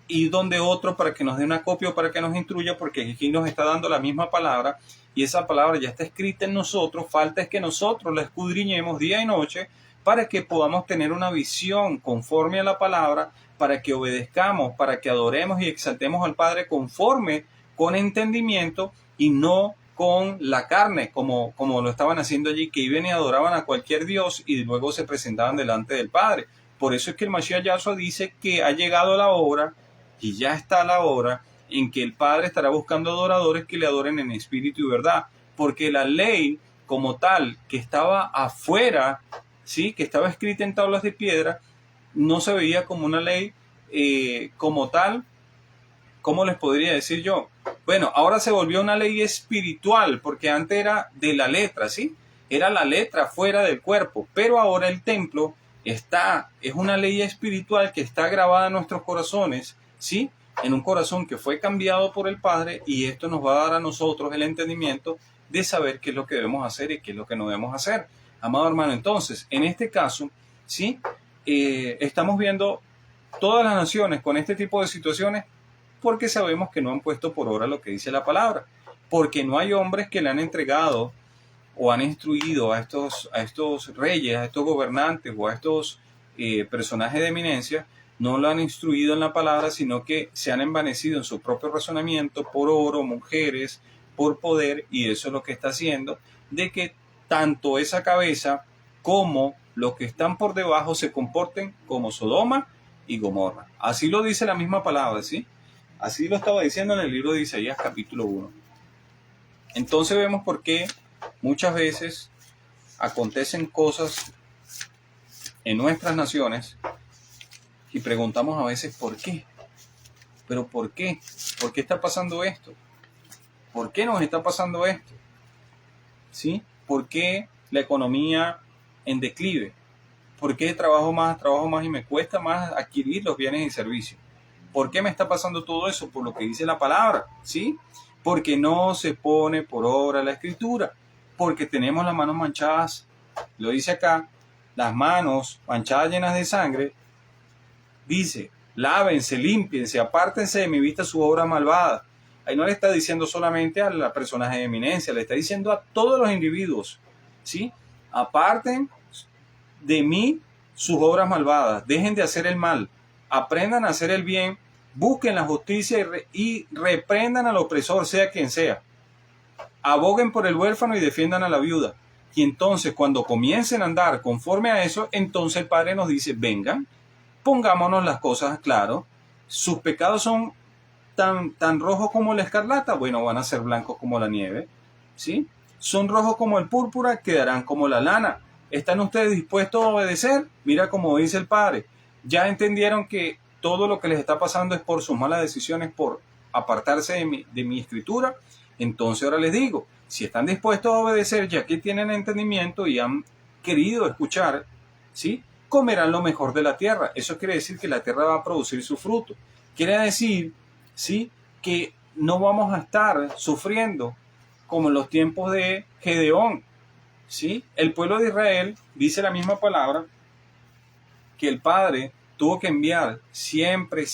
Speaker 1: ir donde otro para que nos dé una copia o para que nos instruya, porque aquí nos está dando la misma palabra y esa palabra ya está escrita en nosotros. Falta es que nosotros la escudriñemos día y noche para que podamos tener una visión conforme a la palabra, para que obedezcamos, para que adoremos y exaltemos al Padre conforme con entendimiento y no con la carne, como lo estaban haciendo allí, que iban y adoraban a cualquier Dios y luego se presentaban delante del Padre. Por eso es que el Mashiach Yahshua dice que ha llegado la hora, y ya está la hora, en que el Padre estará buscando adoradores que le adoren en espíritu y verdad, porque la ley como tal, que estaba afuera, ¿sí? Que estaba escrita en tablas de piedra, no se veía como una ley como tal. ¿Cómo les podría decir yo? Bueno, ahora se volvió una ley espiritual, porque antes era de la letra, ¿sí? Era la letra fuera del cuerpo, pero ahora el templo es una ley espiritual que está grabada en nuestros corazones, ¿sí? En un corazón que fue cambiado por el Padre, y esto nos va a dar a nosotros el entendimiento de saber qué es lo que debemos hacer y qué es lo que no debemos hacer. Amado hermano, entonces, en este caso, ¿sí? Estamos viendo todas las naciones con este tipo de situaciones, porque sabemos que no han puesto por obra lo que dice la palabra, porque no hay hombres que le han entregado o han instruido a estos reyes, a estos gobernantes o a estos personajes de eminencia, no lo han instruido en la palabra, sino que se han envanecido en su propio razonamiento por oro, mujeres, por poder, y eso es lo que está haciendo de que tanto esa cabeza como los que están por debajo se comporten como Sodoma y Gomorra. Así lo dice la misma palabra, ¿sí? Así lo estaba diciendo en el libro de Isaías capítulo 1. Entonces vemos por qué muchas veces acontecen cosas en nuestras naciones y preguntamos a veces ¿por qué? ¿Pero por qué? ¿Por qué está pasando esto? ¿Por qué nos está pasando esto? ¿Sí? ¿Por qué la economía en declive? ¿Por qué trabajo más y me cuesta más adquirir los bienes y servicios? ¿Por qué me está pasando todo eso? Por lo que dice la palabra, ¿sí? Porque no se pone por obra la escritura, porque tenemos las manos manchadas, lo dice acá, las manos manchadas llenas de sangre, dice, lávense, límpiense, apártense de mi vista su obra malvada. Ahí no le está diciendo solamente a la personaje de eminencia, le está diciendo a todos los individuos, ¿sí? Aparten de mí sus obras malvadas, dejen de hacer el mal, aprendan a hacer el bien, busquen la justicia y reprendan al opresor, sea quien sea. Aboguen por el huérfano y defiendan a la viuda. Y entonces cuando comiencen a andar conforme a eso, entonces el Padre nos dice, vengan, pongámonos las cosas claras, sus pecados son tan rojos como la escarlata, bueno, van a ser blancos como la nieve, ¿sí? Son rojos como el púrpura, quedarán como la lana. ¿Están ustedes dispuestos a obedecer? Mira como dice el Padre. Ya entendieron que todo lo que les está pasando es por sus malas decisiones, por apartarse de mi escritura. Entonces ahora les digo, si están dispuestos a obedecer, ya que tienen entendimiento y han querido escuchar, ¿sí? Comerán lo mejor de la tierra. Eso quiere decir que la tierra va a producir su fruto. Quiere decir, ¿sí?, que no vamos a estar sufriendo como en los tiempos de Gedeón, ¿sí? El pueblo de Israel, dice la misma palabra, que el Padre tuvo que enviar siempre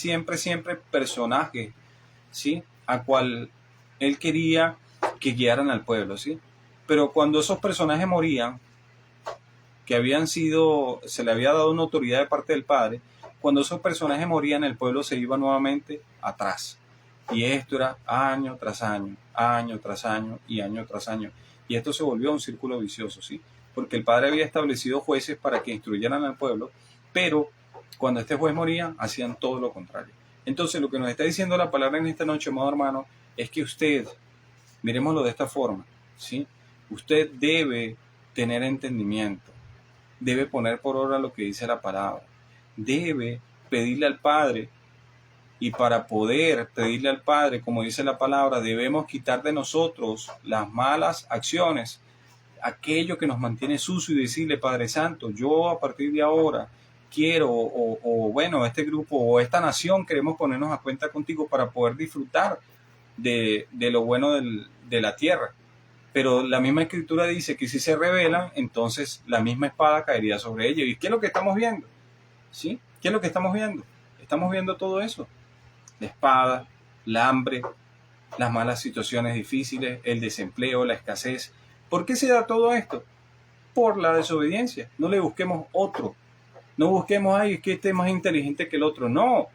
Speaker 1: personajes, ¿sí?, a cual él quería que guiaran al pueblo, ¿sí? Pero cuando esos personajes morían, que se le había dado una autoridad de parte del Padre, cuando esos personajes morían, el pueblo se iba nuevamente atrás. Y esto era año tras año, año tras año y año tras año. Y esto se volvió un círculo vicioso, ¿sí? Porque el Padre había establecido jueces para que instruyeran al pueblo, pero cuando este juez moría, hacían todo lo contrario. Entonces, lo que nos está diciendo la palabra en esta noche, amado hermano, es que usted, miremoslo de esta forma, ¿sí? Usted debe tener entendimiento, debe poner por obra lo que dice la palabra, debe pedirle al Padre, y para poder pedirle al Padre, como dice la palabra, debemos quitar de nosotros las malas acciones, aquello que nos mantiene sucio, y decirle, Padre Santo, yo a partir de ahora quiero, bueno, este grupo o esta nación queremos ponernos a cuenta contigo para poder disfrutar de lo bueno de la tierra. Pero la misma escritura dice que si se rebelan, entonces la misma espada caería sobre ellos. ¿Y qué es lo que estamos viendo? ¿Sí? ¿Qué es lo que estamos viendo? Estamos viendo todo eso. La espada, el hambre, las malas situaciones difíciles, el desempleo, la escasez. ¿Por qué se da todo esto? Por la desobediencia. No le busquemos otro. No busquemos, ay, es que este es más inteligente que el otro. No.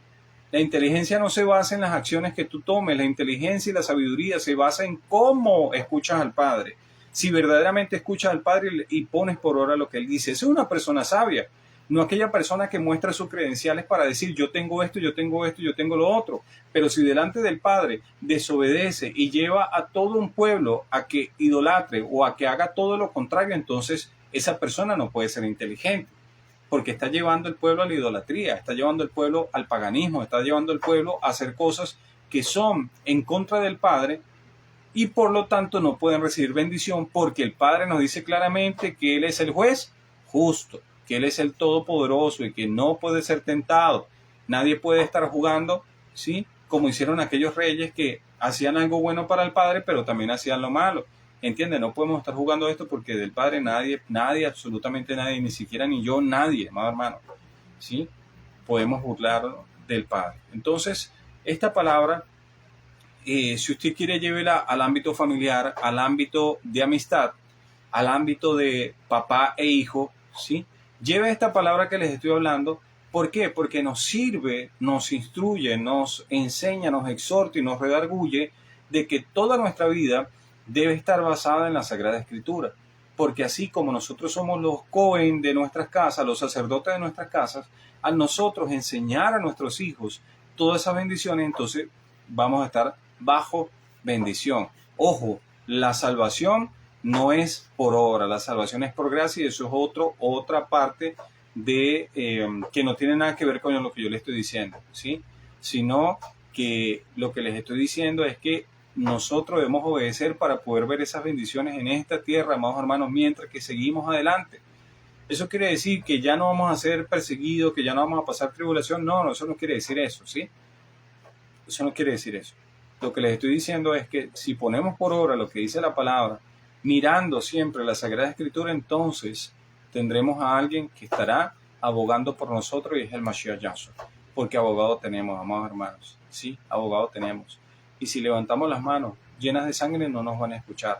Speaker 1: La inteligencia no se basa en las acciones que tú tomes. La inteligencia y la sabiduría se basa en cómo escuchas al Padre. Si verdaderamente escuchas al Padre y pones por obra lo que Él dice. Esa es una persona sabia. No aquella persona que muestra sus credenciales para decir yo tengo esto, yo tengo esto, yo tengo lo otro. Pero si delante del Padre desobedece y lleva a todo un pueblo a que idolatre o a que haga todo lo contrario, entonces esa persona no puede ser inteligente. Porque está llevando el pueblo a la idolatría, está llevando el pueblo al paganismo, está llevando el pueblo a hacer cosas que son en contra del Padre y por lo tanto no pueden recibir bendición, porque el Padre nos dice claramente que Él es el juez justo, que Él es el todopoderoso y que no puede ser tentado. Nadie puede estar jugando, ¿sí?, como hicieron aquellos reyes que hacían algo bueno para el Padre, pero también hacían lo malo. ¿Entiendes? No podemos estar jugando esto porque del Padre nadie, absolutamente nadie, ni siquiera ni yo, nadie, amado hermano, ¿sí?, podemos burlar del Padre. Entonces, esta palabra, si usted quiere, llévela al ámbito familiar, al ámbito de amistad, al ámbito de papá e hijo, ¿sí? Lleve esta palabra que les estoy hablando. ¿Por qué? Porque nos sirve, nos instruye, nos enseña, nos exhorta y nos redarguye de que toda nuestra vida debe estar basada en la Sagrada Escritura. Porque así como nosotros somos los Cohen de nuestras casas, los sacerdotes de nuestras casas, al nosotros enseñar a nuestros hijos todas esas bendiciones, entonces vamos a estar bajo bendición. Ojo, la salvación no es por obra, la salvación es por gracia y eso es otra parte de que no tiene nada que ver con lo que yo les estoy diciendo, ¿sí? Sino que lo que les estoy diciendo es que nosotros debemos obedecer para poder ver esas bendiciones en esta tierra, amados hermanos, mientras que seguimos adelante. Eso quiere decir que ya no vamos a ser perseguidos, que ya no vamos a pasar tribulación. No, eso no quiere decir eso, ¿sí? Eso no quiere decir eso. Lo que les estoy diciendo es que si ponemos por obra lo que dice la palabra, mirando siempre la Sagrada Escritura, entonces tendremos a alguien que estará abogando por nosotros y es el Mashiach Yahshua. Porque abogado tenemos, amados hermanos. Sí, abogado tenemos. Y si levantamos las manos llenas de sangre, no nos van a escuchar.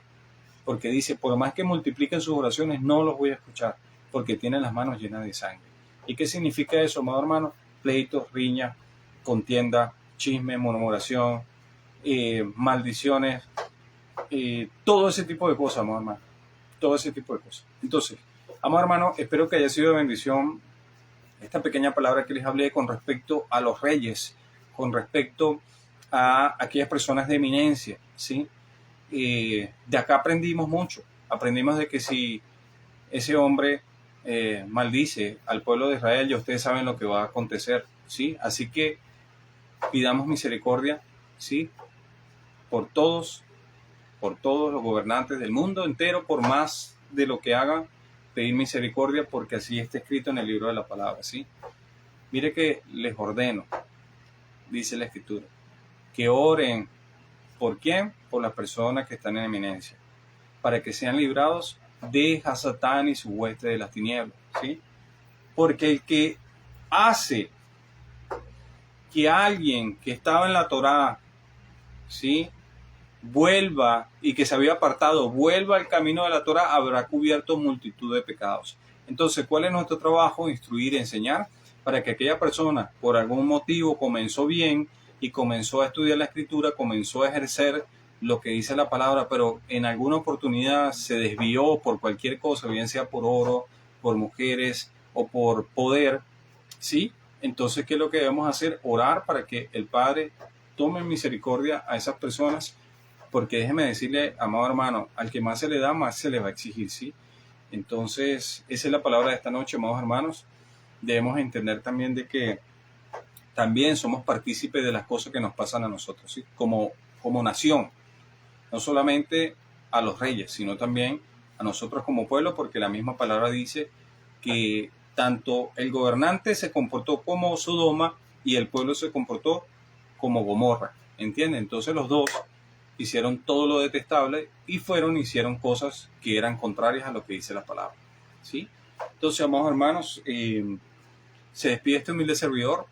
Speaker 1: Porque dice, por más que multipliquen sus oraciones, no los voy a escuchar. Porque tienen las manos llenas de sangre. ¿Y qué significa eso, amados hermanos? Pleitos, riña, contienda, chisme, murmuración, maldiciones, todo ese tipo de cosas, amados hermanos. Todo ese tipo de cosas. Entonces, amados hermanos, espero que haya sido de bendición esta pequeña palabra que les hablé con respecto a los reyes, con respecto a aquellas personas de eminencia, ¿sí? De acá aprendimos mucho. Aprendimos de que si ese hombre maldice al pueblo de Israel, ya ustedes saben lo que va a acontecer, ¿sí? Así que pidamos misericordia, ¿sí? Por todos los gobernantes del mundo entero, por más de lo que hagan, pedir misericordia, porque así está escrito en el libro de la palabra, ¿sí? Mire que les ordeno, dice la Escritura, que oren. ¿Por quién? Por las personas que están en eminencia, para que sean librados de Hasatán y su hueste de las tinieblas, ¿sí? Porque el que hace que alguien que estaba en la Torá, ¿sí?, vuelva y que se había apartado, vuelva al camino de la Torá, habrá cubierto multitud de pecados. Entonces, ¿cuál es nuestro trabajo? Instruir, enseñar, para que aquella persona, por algún motivo, comenzó bien y comenzó a estudiar la Escritura, comenzó a ejercer lo que dice la palabra, pero en alguna oportunidad se desvió por cualquier cosa, bien sea por oro, por mujeres o por poder, ¿sí? Entonces, ¿qué es lo que debemos hacer? Orar para que el Padre tome misericordia a esas personas, porque déjeme decirle, amado hermano, al que más se le da, más se le va a exigir, ¿sí? Entonces, esa es la palabra de esta noche, amados hermanos. Debemos entender también de que también somos partícipes de las cosas que nos pasan a nosotros, ¿sí? Como nación, no solamente a los reyes, sino también a nosotros como pueblo, porque la misma palabra dice que tanto el gobernante se comportó como Sodoma y el pueblo se comportó como Gomorra, ¿entienden? Entonces los dos hicieron todo lo detestable y hicieron cosas que eran contrarias a lo que dice la palabra, ¿sí? Entonces, amados hermanos, se despide este humilde servidor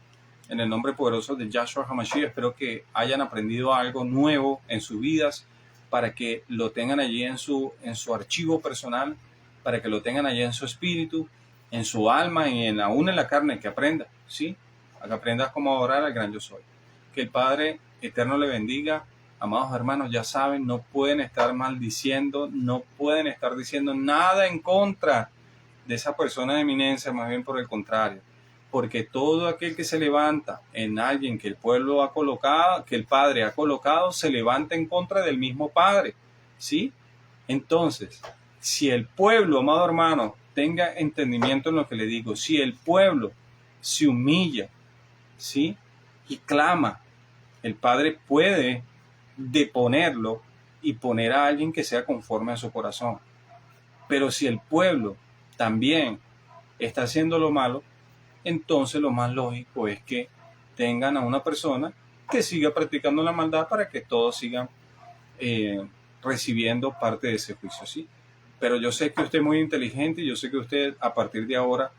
Speaker 1: en el nombre poderoso de Yahshua HaMashiach. Espero que hayan aprendido algo nuevo en sus vidas, para que lo tengan allí en su archivo personal, para que lo tengan allí en su espíritu, en su alma y aún en la carne, que aprenda, ¿sí? A que aprendas cómo adorar al gran yo soy. Que el Padre eterno le bendiga. Amados hermanos, ya saben, no pueden estar maldiciendo, no pueden estar diciendo nada en contra de esa persona de eminencia, más bien por el contrario. Porque todo aquel que se levanta en alguien que el pueblo ha colocado, que el Padre ha colocado, se levanta en contra del mismo Padre, ¿sí? Entonces, si el pueblo, amado hermano, tenga entendimiento en lo que le digo, si el pueblo se humilla, ¿sí?, y clama, el Padre puede deponerlo y poner a alguien que sea conforme a su corazón. Pero si el pueblo también está haciendo lo malo, entonces lo más lógico es que tengan a una persona que siga practicando la maldad, para que todos sigan recibiendo parte de ese juicio, ¿sí? Pero yo sé que usted es muy inteligente y yo sé que usted a partir de ahora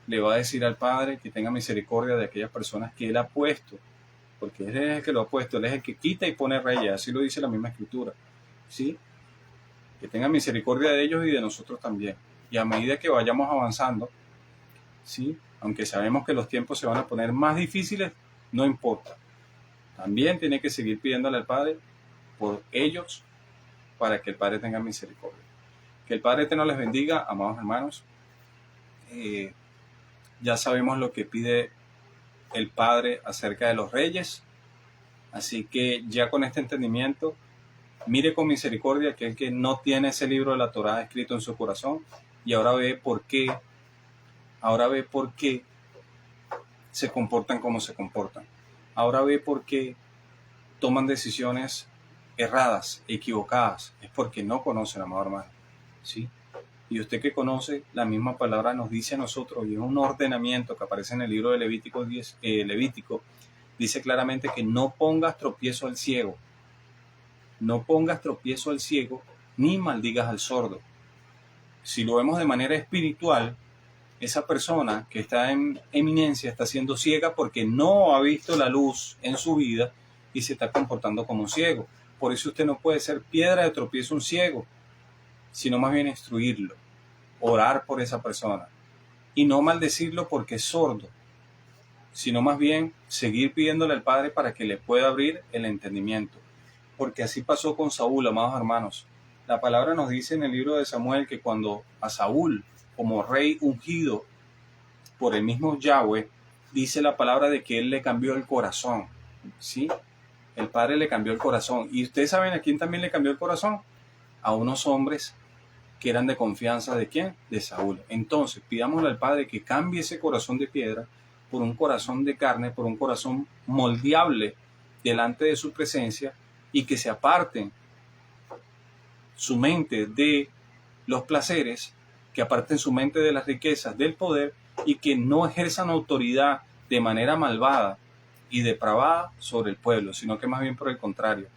Speaker 1: le va a decir al Padre que tenga misericordia de aquellas personas que Él ha puesto, porque Él es el que lo ha puesto, Él es el que quita y pone reyes, así lo dice la misma Escritura, ¿sí? que tenga misericordia de ellos y de nosotros también. Y a medida que vayamos avanzando, ¿sí? Aunque sabemos que los tiempos se van a poner más difíciles, no importa. También tiene que seguir pidiéndole al Padre por ellos para que el Padre tenga misericordia. Que el Padre Eterno les bendiga, amados hermanos. Ya sabemos lo que pide el Padre acerca de los reyes. Así que ya con este entendimiento, mire con misericordia aquel que no tiene ese libro de la Torá escrito en su corazón y ahora ve por qué se comportan como se comportan. Ahora ve por qué toman decisiones erradas, equivocadas. Es porque no conocen, amado hermano. ¿Sí? Y usted que conoce, la misma palabra nos dice a nosotros, y es un ordenamiento que aparece en el libro de Levítico 10, Levítico, dice claramente que no pongas tropiezo al ciego. No pongas tropiezo al ciego, ni maldigas al sordo. Si lo vemos de manera espiritual, esa persona que está en eminencia está siendo ciega porque no ha visto la luz en su vida y se está comportando como un ciego. Por eso usted no puede ser piedra de tropiezo un ciego, sino más bien instruirlo, orar por esa persona y no maldecirlo porque es sordo, sino más bien seguir pidiéndole al Padre para que le pueda abrir el entendimiento. Porque así pasó con Saúl, amados hermanos. La palabra nos dice en el libro de Samuel que cuando a Saúl, como rey ungido por el mismo Yahweh, dice la palabra de que él le cambió el corazón, ¿sí? El Padre le cambió el corazón. ¿Y ustedes saben a quién también le cambió el corazón? A unos hombres que eran de confianza de ¿quién? De Saúl. Entonces, pidámosle al Padre que cambie ese corazón de piedra por un corazón de carne, por un corazón moldeable delante de su presencia y que se aparten su mente de los placeres, que aparten su mente de las riquezas, del poder y que no ejerzan autoridad de manera malvada y depravada sobre el pueblo, sino que más bien por el contrario,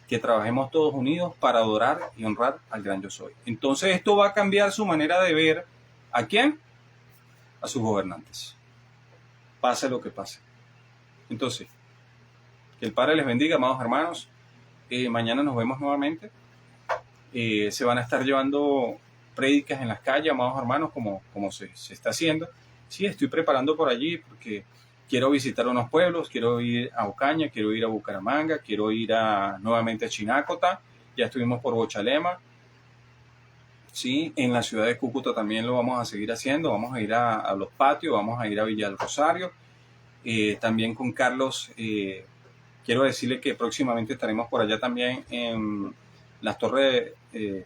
Speaker 1: que trabajemos todos unidos para adorar y honrar al gran yo soy. Entonces esto va a cambiar su manera de ver ¿a quién? A sus gobernantes. Pase lo que pase. Entonces, que el Padre les bendiga, amados hermanos. Mañana nos vemos nuevamente. Se van a estar llevando prédicas en las calles, amados hermanos, como se está haciendo. Sí, estoy preparando por allí porque quiero visitar unos pueblos, quiero ir a Ocaña, quiero ir a Bucaramanga, quiero ir nuevamente a Chinacota, ya estuvimos por Bochalema. Sí, en la ciudad de Cúcuta también lo vamos a seguir haciendo, vamos a ir a Los Patios, vamos a ir a Villa del Rosario. También con Carlos, quiero decirle que próximamente estaremos por allá también en las torres,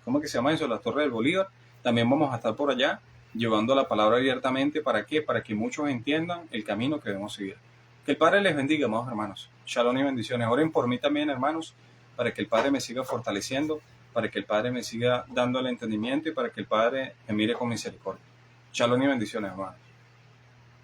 Speaker 1: ¿cómo que se llama eso? Las Torres del Bolívar. También vamos a estar por allá llevando la palabra abiertamente. ¿Para qué? Para que muchos entiendan el camino que debemos seguir. Que el Padre les bendiga, amados hermanos. Shalom y bendiciones. Oren por mí también, hermanos, para que el Padre me siga fortaleciendo, para que el Padre me siga dando el entendimiento y para que el Padre me mire con misericordia. Shalom y bendiciones, hermanos.